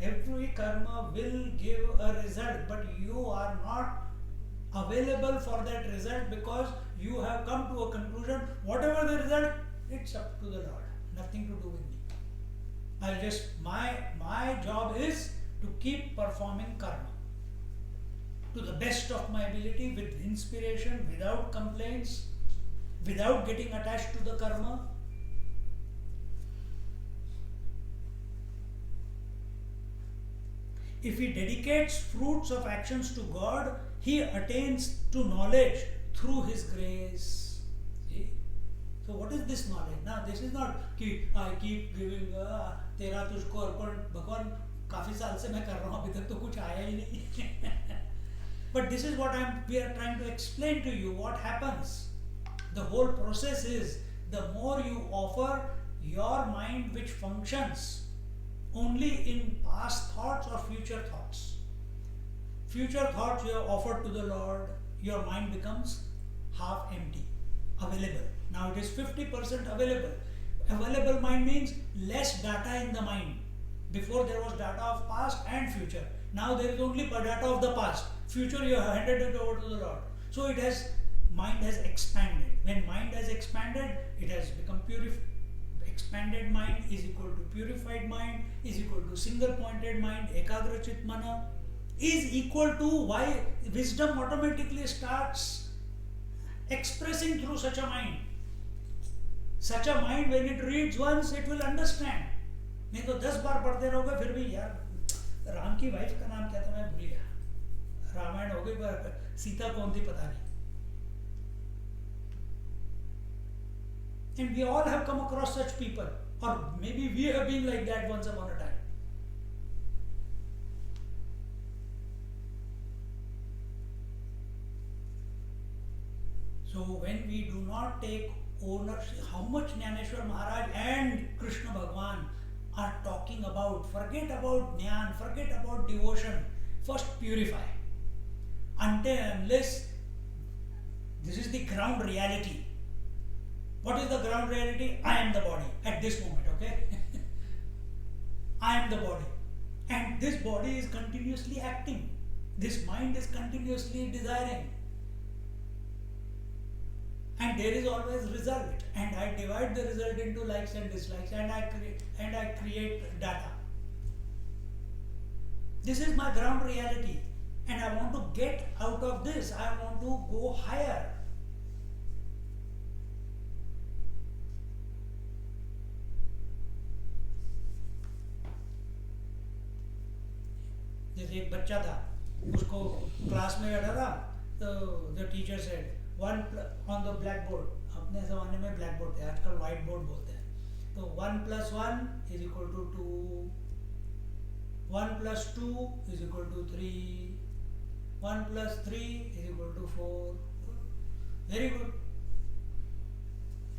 every karma will give a result, but you are not available for that result because you have come to a conclusion. Whatever the result, it's up to the Lord. Nothing to do with me. I'll just my job is to keep performing karma to the best of my ability, with inspiration, without complaints, without getting attached to the karma. If he dedicates fruits of actions to God, he attains to knowledge through his grace. See? So what is this knowledge? Now this is not कि I keep giving तेरा तुझको अर्पण. भगवान काफी साल से मैं कर रहा हूँ, अभी तक तो कुछ आया ही नहीं. But this is what we are trying to explain to you. What happens? The whole process is, the more you offer your mind, which functions only in past thoughts or future thoughts. Future thoughts you have offered to the Lord, your mind becomes half empty, available. Now it is 50% available. Available mind means less data in the mind. Before there was data of past and future. Now there is only data of the past. Future you have handed it over to the Lord. So mind has expanded. When mind has expanded, it has become purified. Expanded mind is equal to purified mind, is equal to single pointed mind, ekagra chit mana, is equal to why wisdom automatically starts expressing through such a mind. Such a mind, when it reads once, it will understand. नहीं तो 10 बार पढ़ते रहोगे फिर भी यार राम की wife का नाम क्या था मैं भूल गया. रामायण हो गई पर सीता कौन थी पता नहीं. And we all have come across such people, or maybe we have been like that once upon a time. So when we do not take ownership, how much Jnaneshwar Maharaj and Krishna Bhagwan are talking about, forget about Jnana, forget about devotion, first purify. Until unless This is the ground reality. What is the ground reality? I am the body at this moment, okay? I am the body. And this body is continuously acting. This mind is continuously desiring. And there is always result. And I divide the result into likes and dislikes, and I create data. This is my ground reality. And I want to get out of this. I want to go higher. जैसे एक बच्चा था, उसको class में बैठा था, तो the teacher said one on the black board. अपने ज़माने में ब्लैक बोर्ड थे, आजकल वाइट बोर्ड बोलते हैं. तो 1 + 1 is equal to 2, 1 + 2 is equal to 3, 1 + 3 is equal to 4. Very good.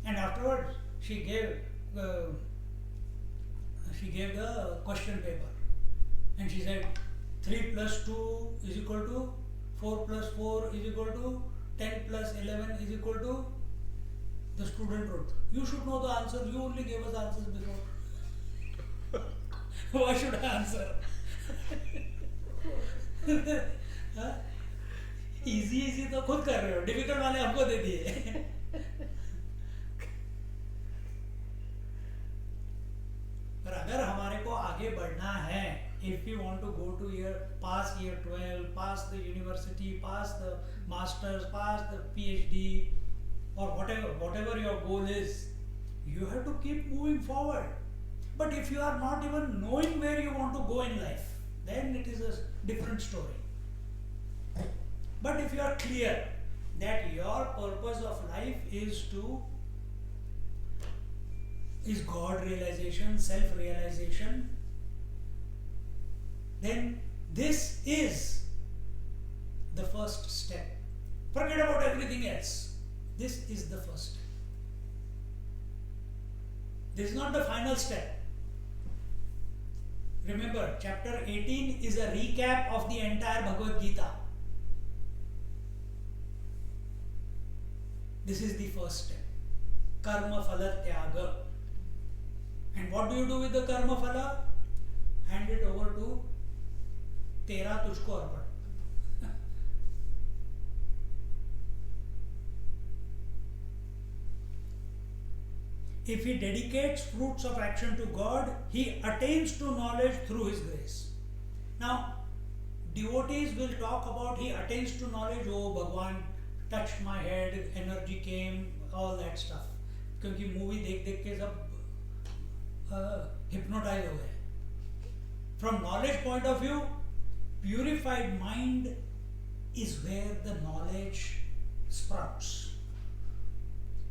And afterwards, she gave the question paper, and she said 3 + 2 is equal to 4 + 4 is equal to 10 + 11 is equal to. The student wrote, "You should know the answer. You only gave us answers before. Why should I answer?" Easy तो खुद कर रहे हो, difficult वाले हमको दे दिए. पर अगर हमारे को आगे बढ़ना है, if we want to go to pass year 12, pass the university, pass the masters, pass the PhD, or whatever your goal is, you have to keep moving forward. But if you are not even knowing where you want to go in life, then it is a different story. But if you are clear that your purpose of life is God realization, self realization, then this is the first step. Forget about everything else. This is the first step. This is not the final step. Remember, chapter 18 is a recap of the entire Bhagavad Gita. This is the first step. Karma phala tyaga. And what do you do with the karma phala? Hand it over to Tera Tujhko Arpan. If he dedicates fruits of action to God, he attains to knowledge through his grace. Now, devotees will talk about he attains to knowledge, oh Bhagwan touched my head, energy came, all that stuff. क्योंकि movie देख देख के सब hypnotized हो गए. From knowledge point of view, purified mind is where the knowledge sprouts.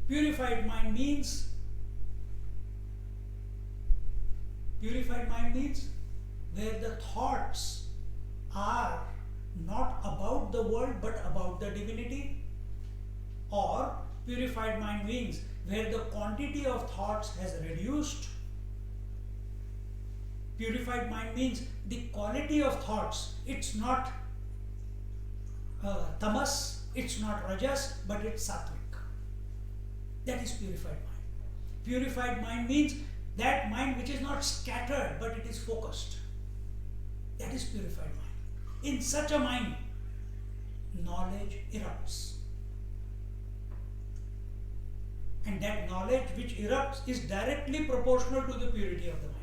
Purified mind means where the thoughts are not about the world but about the divinity. Or purified mind means where the quantity of thoughts has reduced. Purified mind means the quality of thoughts, it's not tamas, it's not rajas, but it's sattvic. That is purified mind. Purified mind means that mind which is not scattered but it is focused. That is purified mind. In such a mind, knowledge erupts. And that knowledge which erupts is directly proportional to the purity of the mind.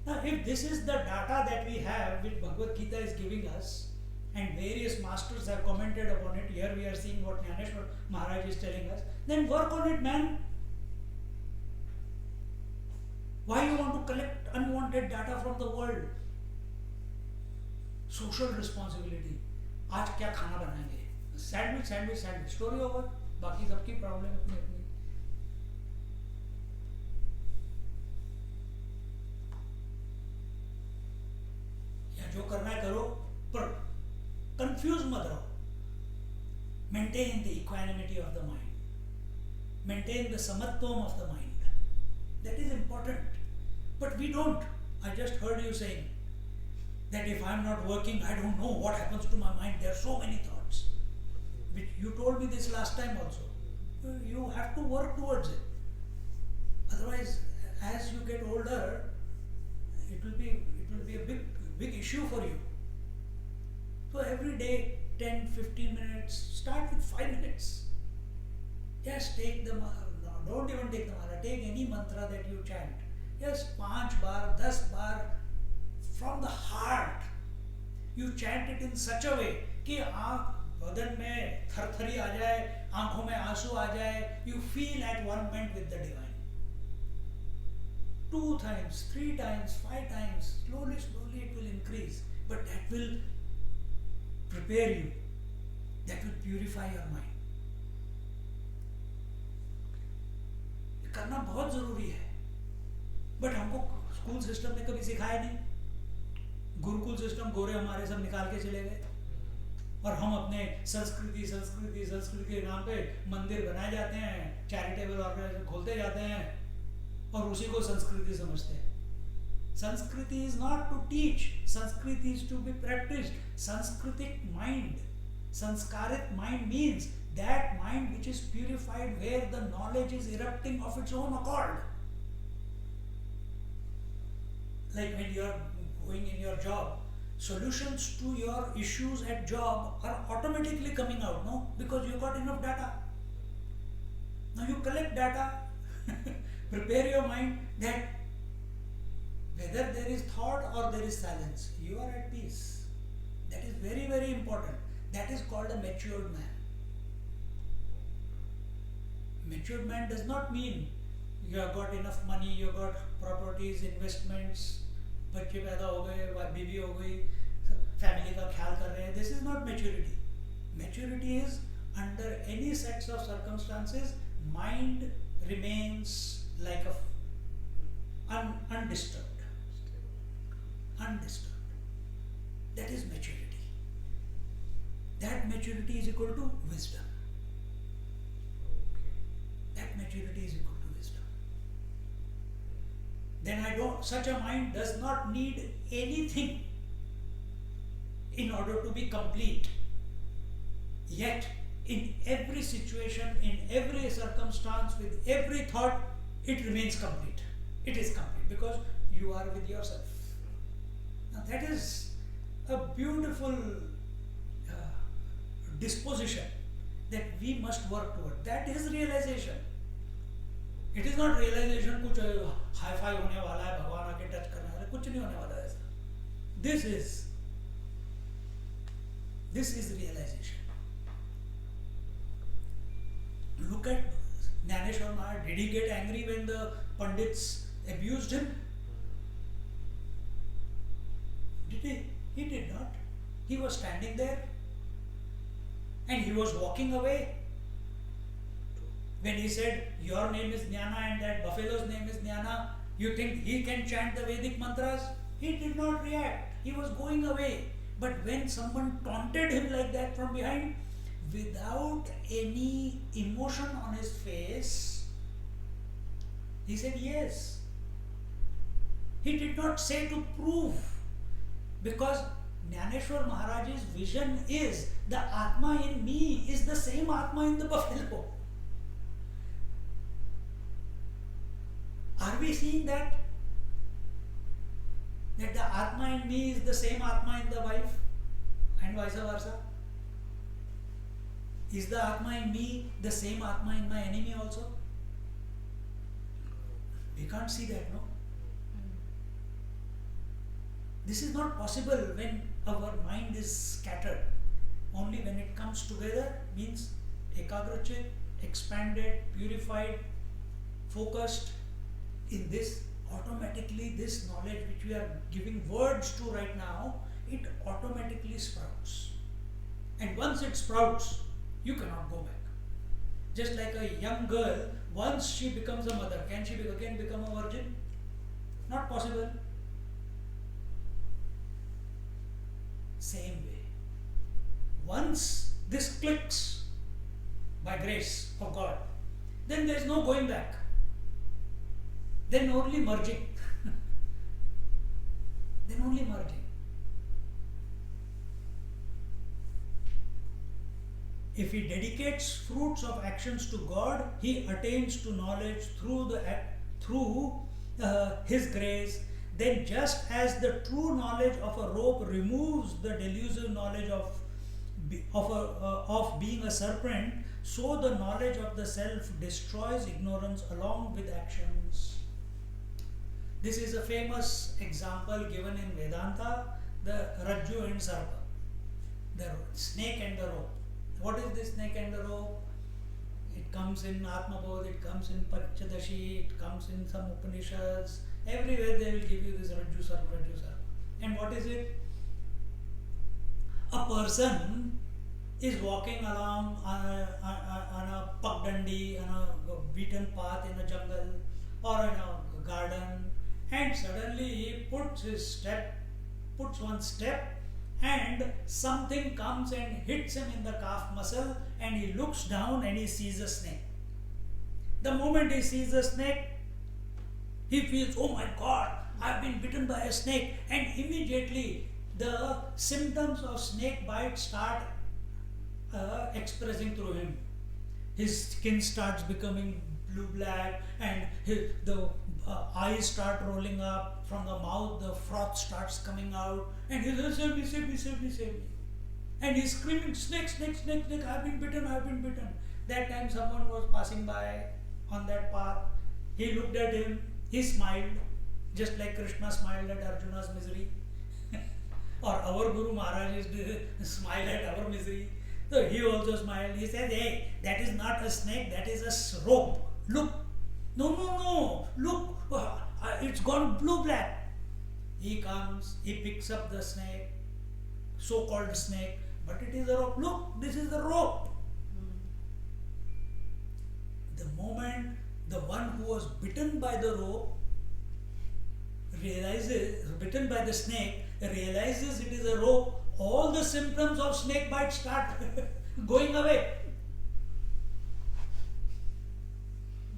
Now, if this is the data that we have, which Bhagavad Gita is giving us, and various masters have commented upon it, here we are seeing what Jnaneshwar Maharaj is telling us, then work on it, man. Why you want to collect unwanted data from the world? Social responsibility. आज क्या खाना बनाएंगे? Sandwich. Story over. बाकी सबकी problem अपनी अपनी. या जो करना है करो, पर कंफ्यूज मत रहो. Maintain the equanimity of the mind. Maintain the samatvam of the mind. That is important. But we don't. I just heard you saying, That if I'm not working, I don't know what happens to my mind. There are so many thoughts. Which you told me this last time also. You have to work towards it. Otherwise, as you get older, it will be a big issue for you. So every day, 10-15 minutes, start with 5 minutes. Just take the mantra, don't even take the mantra, take any mantra that you chant. Just 5 bar, 10 bar, from the heart. You chant it in such a way कि आँख बदन में थरथरी आ जाए, आँखों में आंसू आ जाए. You feel at one moment with the divine. 2 times, 3 times, 5 times, slowly it will increase. But that will prepare you. That will purify your mind. ये करना बहुत जरूरी है. बट हमको स्कूल सिस्टम ने कभी सिखाया नहीं. गुरुकुल सिस्टम गोरे हमारे सब निकाल के चले गए और हम अपने संस्कृति के नाम पे मंदिर बनाए जाते हैं, चैरिटेबल ऑर्गेनाइजेशन खोलते जाते हैं और उसी को संस्कृति समझते हैं. संस्कृति इज नॉट टू टीच, संस्कृति इज टू बी प्रैक्टिस्ड. सांस्कृतिक माइंड, संस्कारित mind means that mind which is purified where the knowledge is erupting of its own accord. Like when you are going in your job, solutions to your issues at job are automatically coming out, no? Because you got enough data. Now you collect data, prepare your mind that whether there is thought or there is silence, you are at peace. That is very, very important. That is called a matured man. Matured man does not mean you have got enough money, you have got properties, investments, बच्चे पैदा हो गए, बीवी हो गई, family का ख्याल कर रहे हैं. This is not maturity. Maturity is under any sets of circumstances, mind remains like undisturbed. Undisturbed. That is maturity. That maturity is equal to wisdom. That maturity is equal to wisdom. Then such a mind does not need anything in order to be complete. Yet, in every situation, in every circumstance, with every thought, it remains complete. It is complete because you are with yourself. Now that is a beautiful disposition that we must work toward. That is realization. It is not realization कुछ hi fi होने वाला है, भगवान आके touch करने वाला है, कुछ नहीं होने वाला है ऐसा. This is realization. Look at Jnaneshwar Maharaj. Did he get angry when the Pandits abused him? Did he? He did not. He was standing there and he was walking away. When he said, your name is Jnana and that buffalo's name is Jnana, you think he can chant the Vedic mantras? He did not react. He was going away. But when someone taunted him like that from behind, without any emotion on his face, he said yes. He did not say to prove, because Jnaneshwar Maharaj's vision is the Atma in me is the same Atma in the buffalo. Are we seeing that? That the Atma in me is the same Atma in the wife and vice versa? Is the Atma in me the same Atma in my enemy also? We can't see that, no? This is not possible when our mind is scattered. Only when it comes together means ekagrachit, expanded, purified, focused. In this, automatically this knowledge which we are giving words to right now, it automatically sprouts. And once it sprouts, you cannot go back. Just like a young girl, once she becomes a mother, can she again become a virgin? Not possible. Same way. Once this clicks by grace of God, then there is no going back. Then only merging. Then only merging. If he dedicates fruits of actions to God, he attains to knowledge through his grace. Then, just as the true knowledge of a rope removes the delusive knowledge of being a serpent, so the knowledge of the self destroys ignorance along with actions. This is a famous example given in Vedanta, the Rajju and Sarpa, the snake and the rope. What is this snake and the rope? It comes in Atmabodh, it comes in Panchadashi, it comes in some Upanishads. Everywhere they will give you this Rajju Sarpa, Rajju Sarpa. And what is it? A person is walking along on a pagdandi, on a beaten path in a jungle or in a garden, and suddenly he puts one step, and something comes and hits him in the calf muscle, and he looks down and he sees a snake. The moment he sees a snake, he feels, oh my God, I've been bitten by a snake, and immediately the symptoms of snake bite start expressing through him. His skin starts becoming blue-black, and the eyes start rolling up from the mouth, the froth starts coming out, and he says, save me, save me, save me, save me. And he's screaming, snake, snake, snake, snake, I've been bitten, I've been bitten. That time someone was passing by on that path. He looked at him, he smiled, just like Krishna smiled at Arjuna's misery. Or our Guru Maharaj used to smile at our misery. So he also smiled. He said, hey, that is not a snake, that is a rope. Look. No, look, it's gone blue-black. He comes, he picks up the snake, so-called snake, but it is a rope. Look, this is the rope. The moment the one who was bitten by the rope bitten by the snake, realizes it is a rope, all the symptoms of snake bite start going away.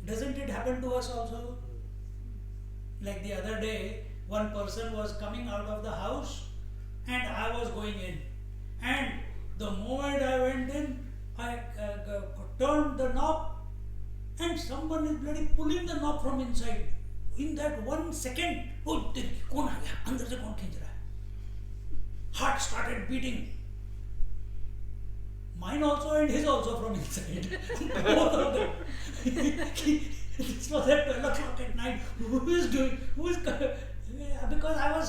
Doesn't it happen to us also? Like the other day, one person was coming out of the house and I was going in. And the moment I went in, I turned the knob and someone is bloody pulling the knob from inside. In that 1 second, oh, kaun aa gaya? Andar se kaun khinch raha hai? Heart started beating. Mine also and his also from inside. Both of them. This was at 12 o'clock at night. Because I was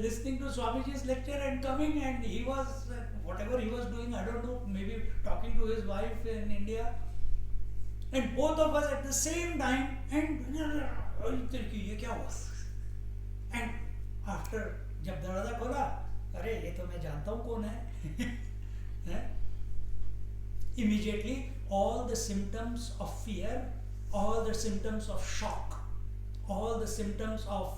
listening to Swamiji's lecture and coming, and he was, whatever he was doing, I don't know, maybe talking to his wife in India. And both of us at the same time, and ये क्या हुआ? And after जब दरवाजा खोला, अरे ये तो मैं जानता हूँ कौन है? Immediately all the symptoms of fear, all the symptoms of shock, all the symptoms of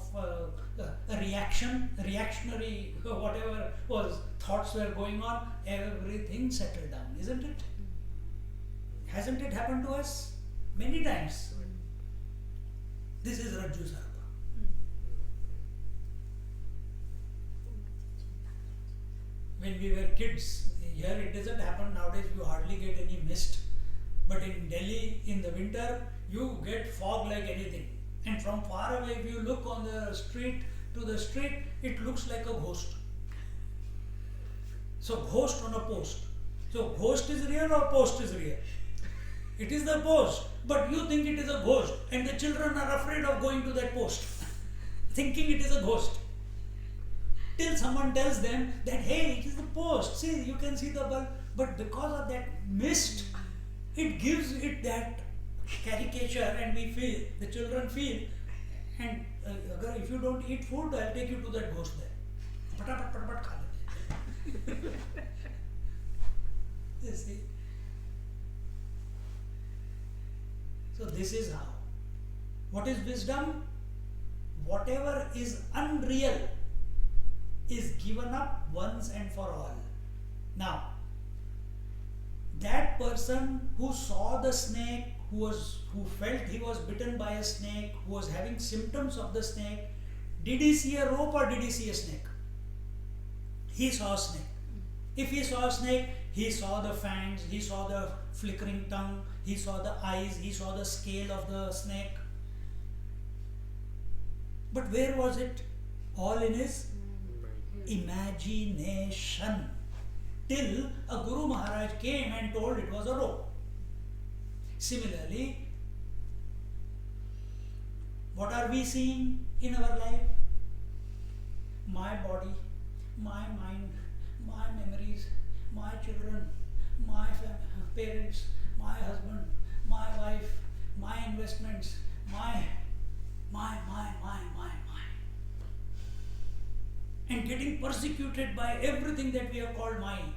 reactionary, whatever was thoughts were going on, everything settled down, isn't it? Hasn't it happened to us many times? This is Rajju Sarpa. When we were kids, here it doesn't happen nowadays, you hardly get any mist. But in Delhi, in the winter, you get fog like anything. And from far away, if you look on the street to the street, it looks like a ghost. So, ghost on a post. So, ghost is real or post is real? It is the post, but you think it is a ghost, and the children are afraid of going to that post, thinking it is a ghost. Till someone tells them that, hey, it is the post, see, you can see the bulb, but because of that mist, it gives it that caricature, and we feel, the children feel, and if you don't eat food, I'll take you to that ghost there. Patapat, patapat, kha lete. You see? So this is how. What is wisdom? Whatever is unreal is given up once and for all. Now, that person who saw the snake, who felt he was bitten by a snake, who was having symptoms of the snake, did he see a rope or did he see a snake? He saw a snake. If he saw a snake, He saw the fangs, he saw the flickering tongue, he saw the eyes, he saw the scale of the snake. But where was it? All in his imagination. Till a Guru Maharaj came and told it was a rope. Similarly, what are we seeing in our life? My body, my mind, my memories, my children, my parents, my husband, my wife, my investments, my. And getting persecuted by everything that we have called mine.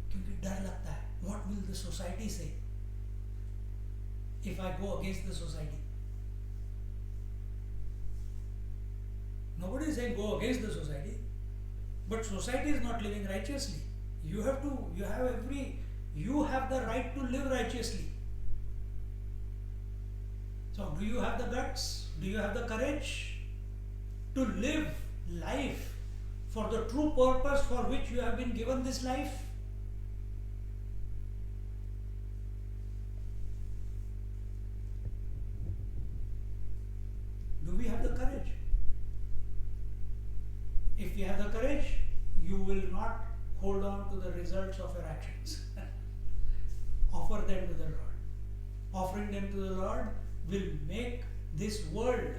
क्योंकि डर लगता है, what will the society say if I go against the society? Nobody is saying go against the society, but society is not living righteously. You have the right to live righteously. So do you have the guts? Do you have the courage to live life for the true purpose for which you have been given this life? Do we have the courage? If you have the courage, you will not hold on to the results of your actions. Offer them to the Lord. Offering them to the Lord will make this world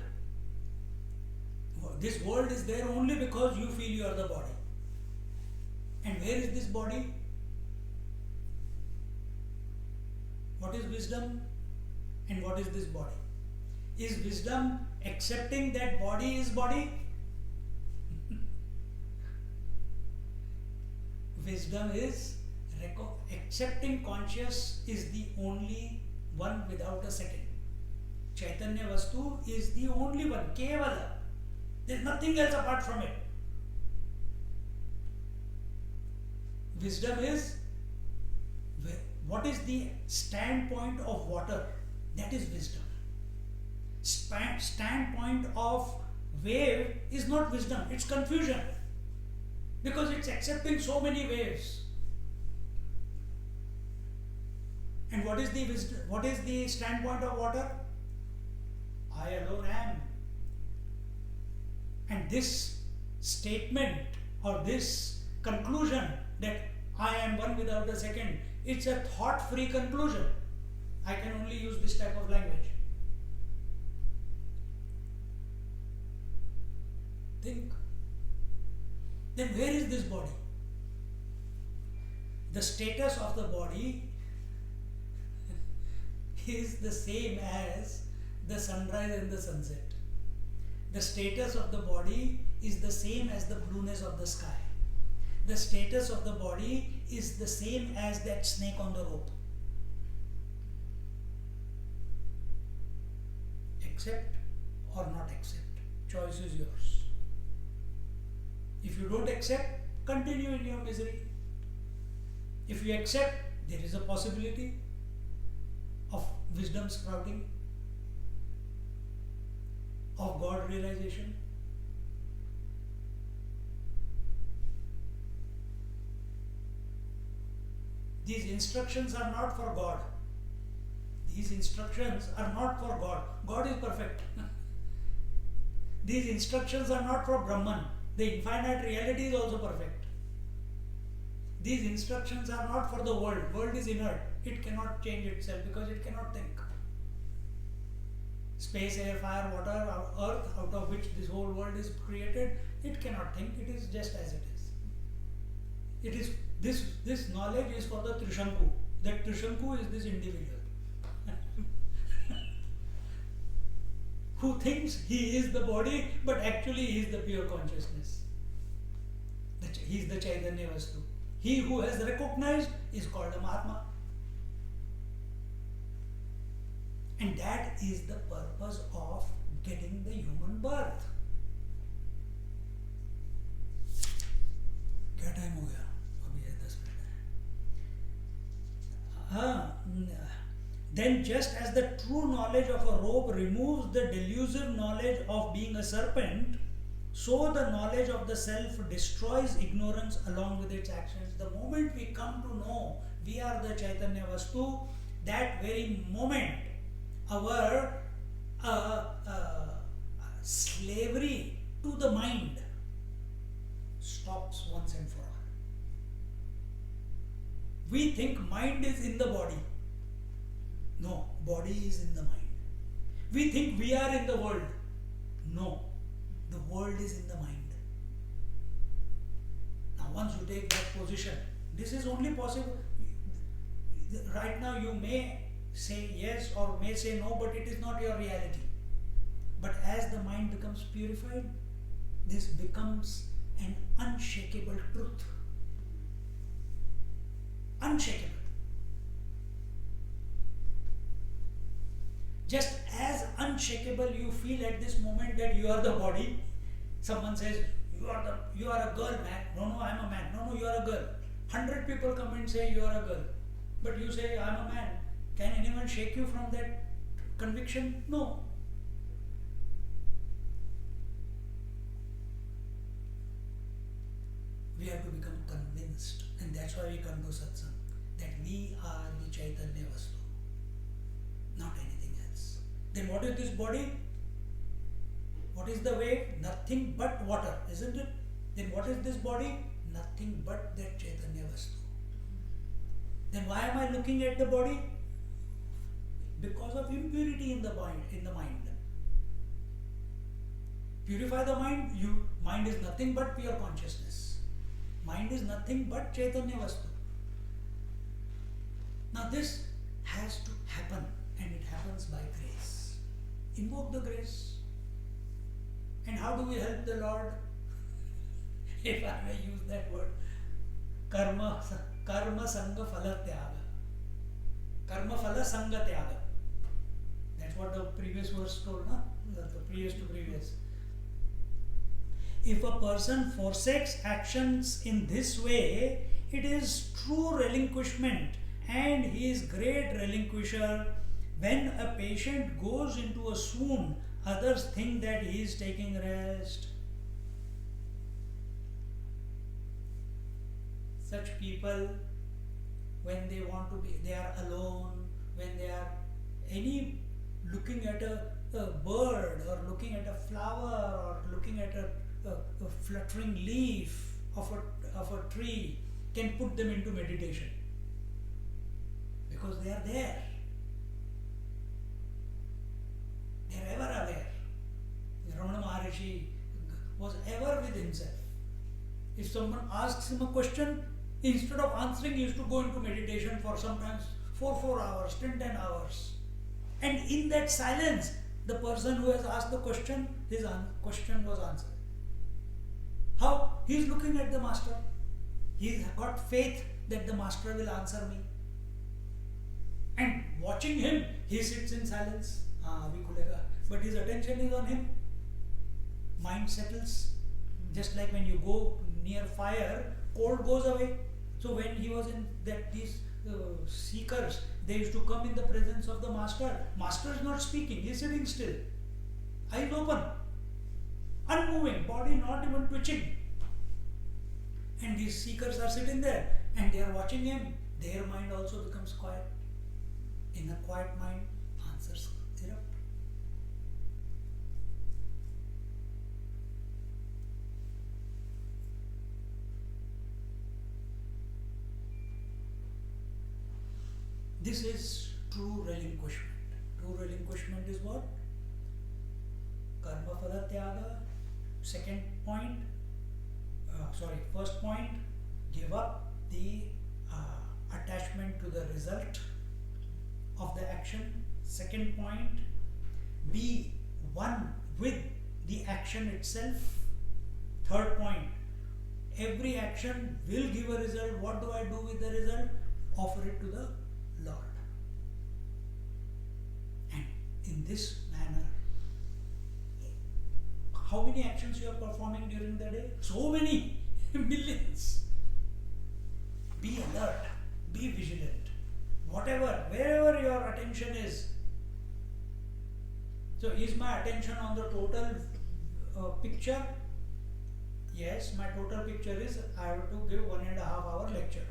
is there only because you feel you are the body. And where is this body? What is wisdom and what is this body? Is wisdom accepting that body is body? Wisdom is accepting conscious is the only one without a second. Chaitanya Vastu is the only one, Kevala. There is nothing else apart from it. Wisdom is, what is the standpoint of water? That is wisdom. Standpoint of wave is not wisdom, it's confusion. Because it's accepting so many waves. And what is the wisdom? What is the standpoint of water? I alone am. And this statement or this conclusion that I am one without a second, it's a thought-free conclusion. I can only use this type of language. Think. Then where is this body? The status of the body is the same as the sunrise and the sunset. The status of the body is the same as the blueness of the sky. The status of the body is the same as that snake on the rope. Accept or not accept. Choice is yours. If you don't accept, continue in your misery. If you accept, there is a possibility of wisdom sprouting, of God realization. These instructions are not for God. These instructions are not for God. God is perfect. These instructions are not for Brahman. The infinite reality is also perfect. These instructions are not for the world. World is inert. It cannot change itself because it cannot think. Space, air, fire, water, earth, out of which this whole world is created, it cannot think. It is just as it is. It is this knowledge is for the Trishanku. That Trishanku is this individual who thinks he is the body, but actually he is the pure consciousness. He is the Chaitanya Vastu. He who has recognized is called a Mahatma. And that is the purpose of getting the human birth. क्या time हो गया? अभी है 10 minute है. Then just as the true knowledge of a rope removes the delusive knowledge of being a serpent, So the knowledge of the self destroys ignorance along with its actions. The moment we come to know we are the Chaitanya Vastu, that very moment our slavery to the mind stops once and for all. We think mind is in the body. No, body is in the mind. We think we are in the world. No, the world is in the mind. Now, once you take that position, this is only possible. Right now, you may say yes or may say no, but it is not your reality. But as the mind becomes purified, this becomes an unshakable truth. Unshakable. Just as unshakable you feel at this moment that you are the body. Someone says, you are a girl, man. No, I am a man. No, you are a girl. 100 people come and say you are a girl. But you say, I am a man. Can anyone shake you from that conviction? No. We have to become convinced, and that's why we come to satsang, that we are the Chaitanya Vastu, not anything else. Then what is this body? What is the way? Nothing but water, isn't it? Then what is this body? Nothing but that Chaitanya Vastu. Then why am I looking at the body? Because of impurity in the mind. Purify the mind. Mind is nothing but pure consciousness. Mind is nothing but Chaitanya Vastu. Now this has to happen, and it happens by grace. Invoke the grace. And how do we help the Lord? If I may use that word, karma sanga phala tyaga. Karma phala sanga tyaga. That's what the previous verse told, no? The previous to previous. If a person forsakes actions in this way, it is true relinquishment, and he is great relinquisher. When a patient goes into a swoon, others think that he is taking rest. Such people, when they want to be, they are alone, when they are looking at a bird, or looking at a flower, or looking at a fluttering leaf of a tree, can put them into meditation, because they are there. They are ever aware. Ramana Maharishi was ever with himself. If someone asks him a question, instead of answering, he used to go into meditation for sometimes 4 hours, 10 hours. And in that silence, the person who has asked the question, his question was answered. How? He is looking at the master. He has got faith that the master will answer me. And watching him, he sits in silence. But his attention is on him. Mind settles. Just like when you go near fire, cold goes away. So when he was in that, these seekers, they used to come in the presence of the master. Master is not speaking, he is sitting still. Eyes open, unmoving, body not even twitching. And these seekers are sitting there and they are watching him. Their mind also becomes quiet. In a quiet mind, answers erupt. This is true relinquishment. True relinquishment is what? Karma phala tyaga. First point, give up the attachment to the result of the action. Second point, be one with the action itself. Third point, every action will give a result. What do I do with the result? Offer it to the Lord. And in this manner, how many actions you are performing during the day? So many, millions. Be alert, be vigilant. Wherever your attention is. So is my attention on the total picture, Yes, my total picture is I have to give 1.5 hour lecture.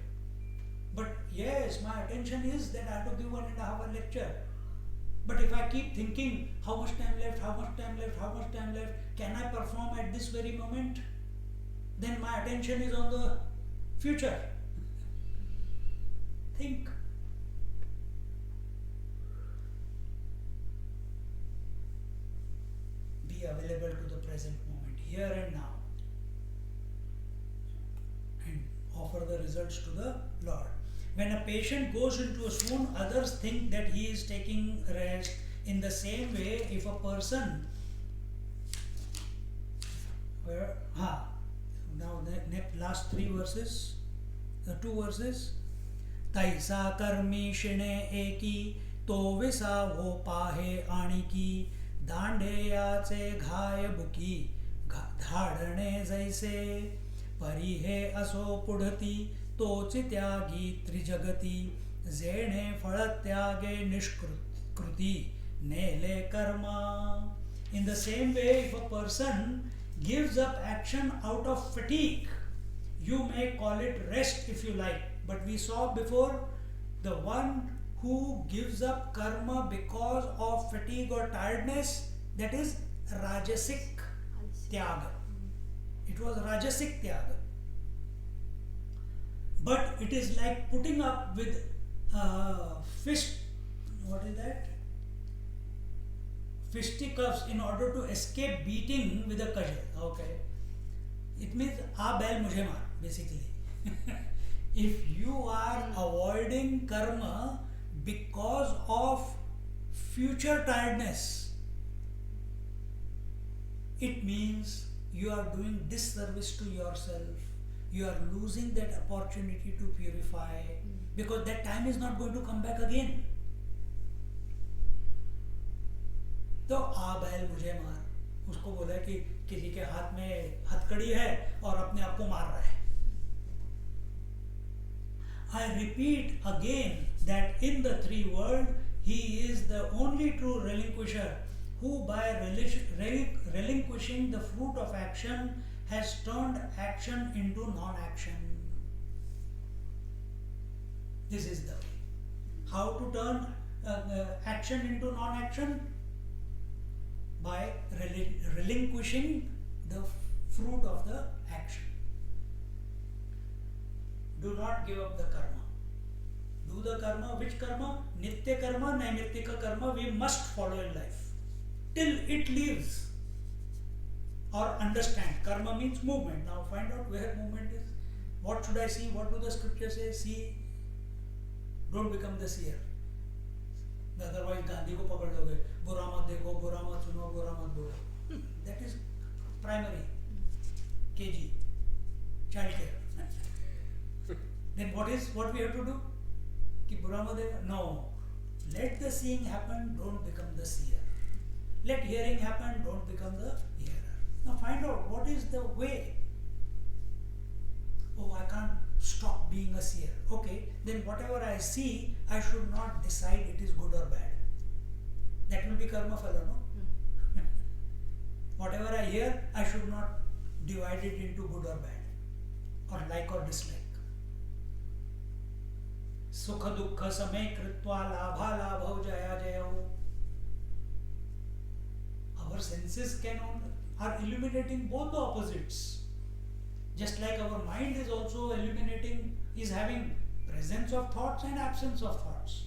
But yes, my attention is that I have to give 1.5 hour lecture. But if I keep thinking how much time left, how much time left, how much time left, can I perform at this very moment? Then my attention is on the future. Think. Be available to the present moment, here and now, and offer the results to the Lord. When a patient goes into a swoon, others think that he is taking rest. In the same way, if a person, now the last 3 verses, the 2 verses, तैसा कर्मी शिणे एकी तो विसा वो पाहे आणिकी दांडेयाचे घाय bookie धाडणे जैसे परिहे असो पुढती तोच त्यागी त्रिजगती जेणे फळ त्यागे निष्कृती नेले Karma. In the same way, if a person gives up action out of fatigue, you may call it rest if you like. But we saw before, the one who gives up karma because of fatigue or tiredness, that is Rajasic Tyaga. It was Rajasic Tyaga. But it is like putting up with fist, what is that? Fisticuffs in order to escape beating with a cudgel. Okay. It means, "Aa bail mujhe maar," basically. If you are avoiding karma because of future tiredness, it means you are doing disservice to yourself. You are losing that opportunity to purify, because that time is not going to come back again. तो आ बैल मुझे मार, उसको बोला कि किसी के हाथ में हथकड़ी है और अपने आप को मार रहा है. I repeat again that in the three world, he is the only true relinquisher who by relinquishing the fruit of action has turned action into non-action. This is the way. How to turn action into non-action? By relinquishing the fruit of the action. Do not give up the karma. Do the karma. Which karma? Nitya karma, Naimitika karma we must follow in life till it leaves or understand. Karma means movement. Now find out where movement is. What should I see? What do the scriptures say? See. Don't become the seer. Otherwise Gandhi को पकड़ लोगे, बुरा मत देखो, बुरा मत सुनो, बुरा मत बोलो. That is primary KG, child care. Then what we have to do? कि बुरा मत देखो? No. Let the seeing happen, don't become the seer. Let hearing happen, don't become the hearer. Now find out what is the way. Oh, I can't stop being a seer. Okay, then whatever I see, I should not decide it is good or bad. That will be karma phala, no? Whatever I hear, I should not divide it into good or bad, or like or dislike. Sukha dukkha samay kritva labha labhav jaya jayav. Our senses are illuminating both the opposites. Just like our mind is also is having presence of thoughts and absence of thoughts.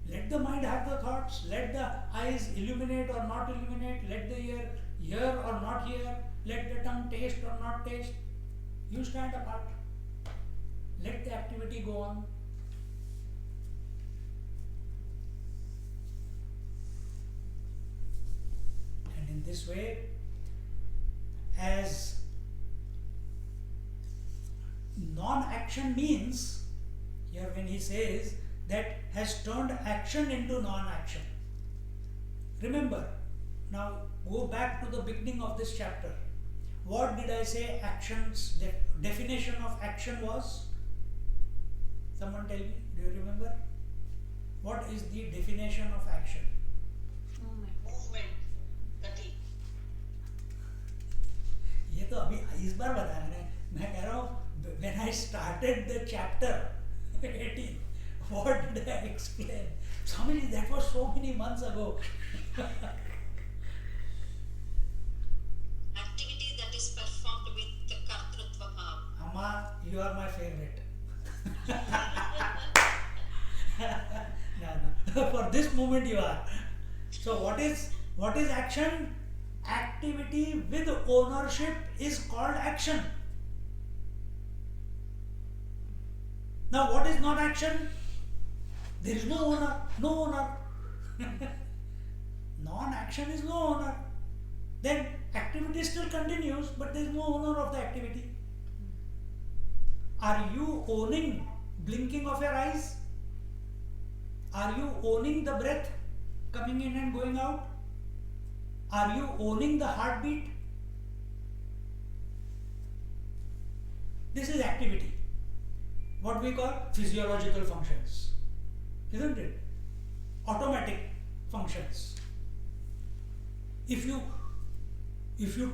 Let the mind have the thoughts, let the eyes illuminate or not illuminate, let the ear hear or not hear, let the tongue taste or not taste. You stand apart. Let the activity go on. And in this way, as non-action means, here when he says that has turned action into non-action. Remember, now go back to the beginning of this chapter. What did I say actions, definition of action was? Someone tell me, do you remember? What is the definition of action? Movement. Gati. ये तो अभी इस बार बताया मैं कह रहा हूँ when I started the chapter 18, what did I explain? Swamiji, that was so many months ago. Activity that is performed with the kartrutva bhav. Amma, you are my favorite. No. For this moment you are. So what is action? Activity with ownership is called action. Now what is non-action? There is no owner. Non-action is no owner. Then activity still continues, but there is no owner of the activity. Are you owning blinking of your eyes? Are you owning the breath coming in and going out? Are you owning the heartbeat? This is activity. What we call physiological functions. Isn't it? Automatic functions. If you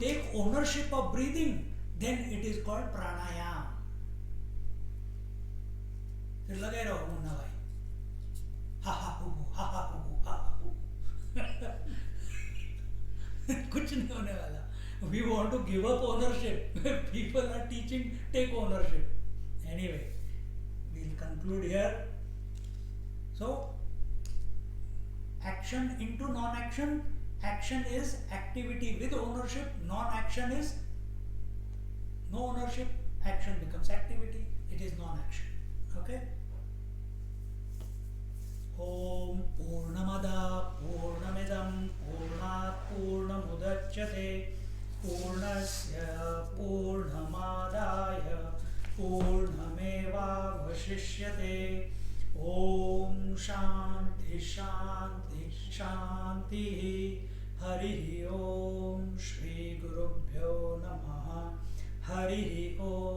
take ownership of breathing, then it is called pranayam. फिर लगे रहो मुन्ना भाई, हा हा who हा हा who हा हा हु कुछ नहीं होने वाला. We want to give up ownership. People are teaching take ownership. Anyway, we'll conclude here. So, action into non-action. Action is activity with ownership. Non-action is no ownership. Action becomes activity. It is non-action. Okay? Om Purnamada Purnamidam Purnat Purnamudachyate Purnasya Purnamadaya Purnamevavashishyate. Om Shanti Shanti Shanti. Hari Om Shri Gurubhyo Namaha. Hari Om.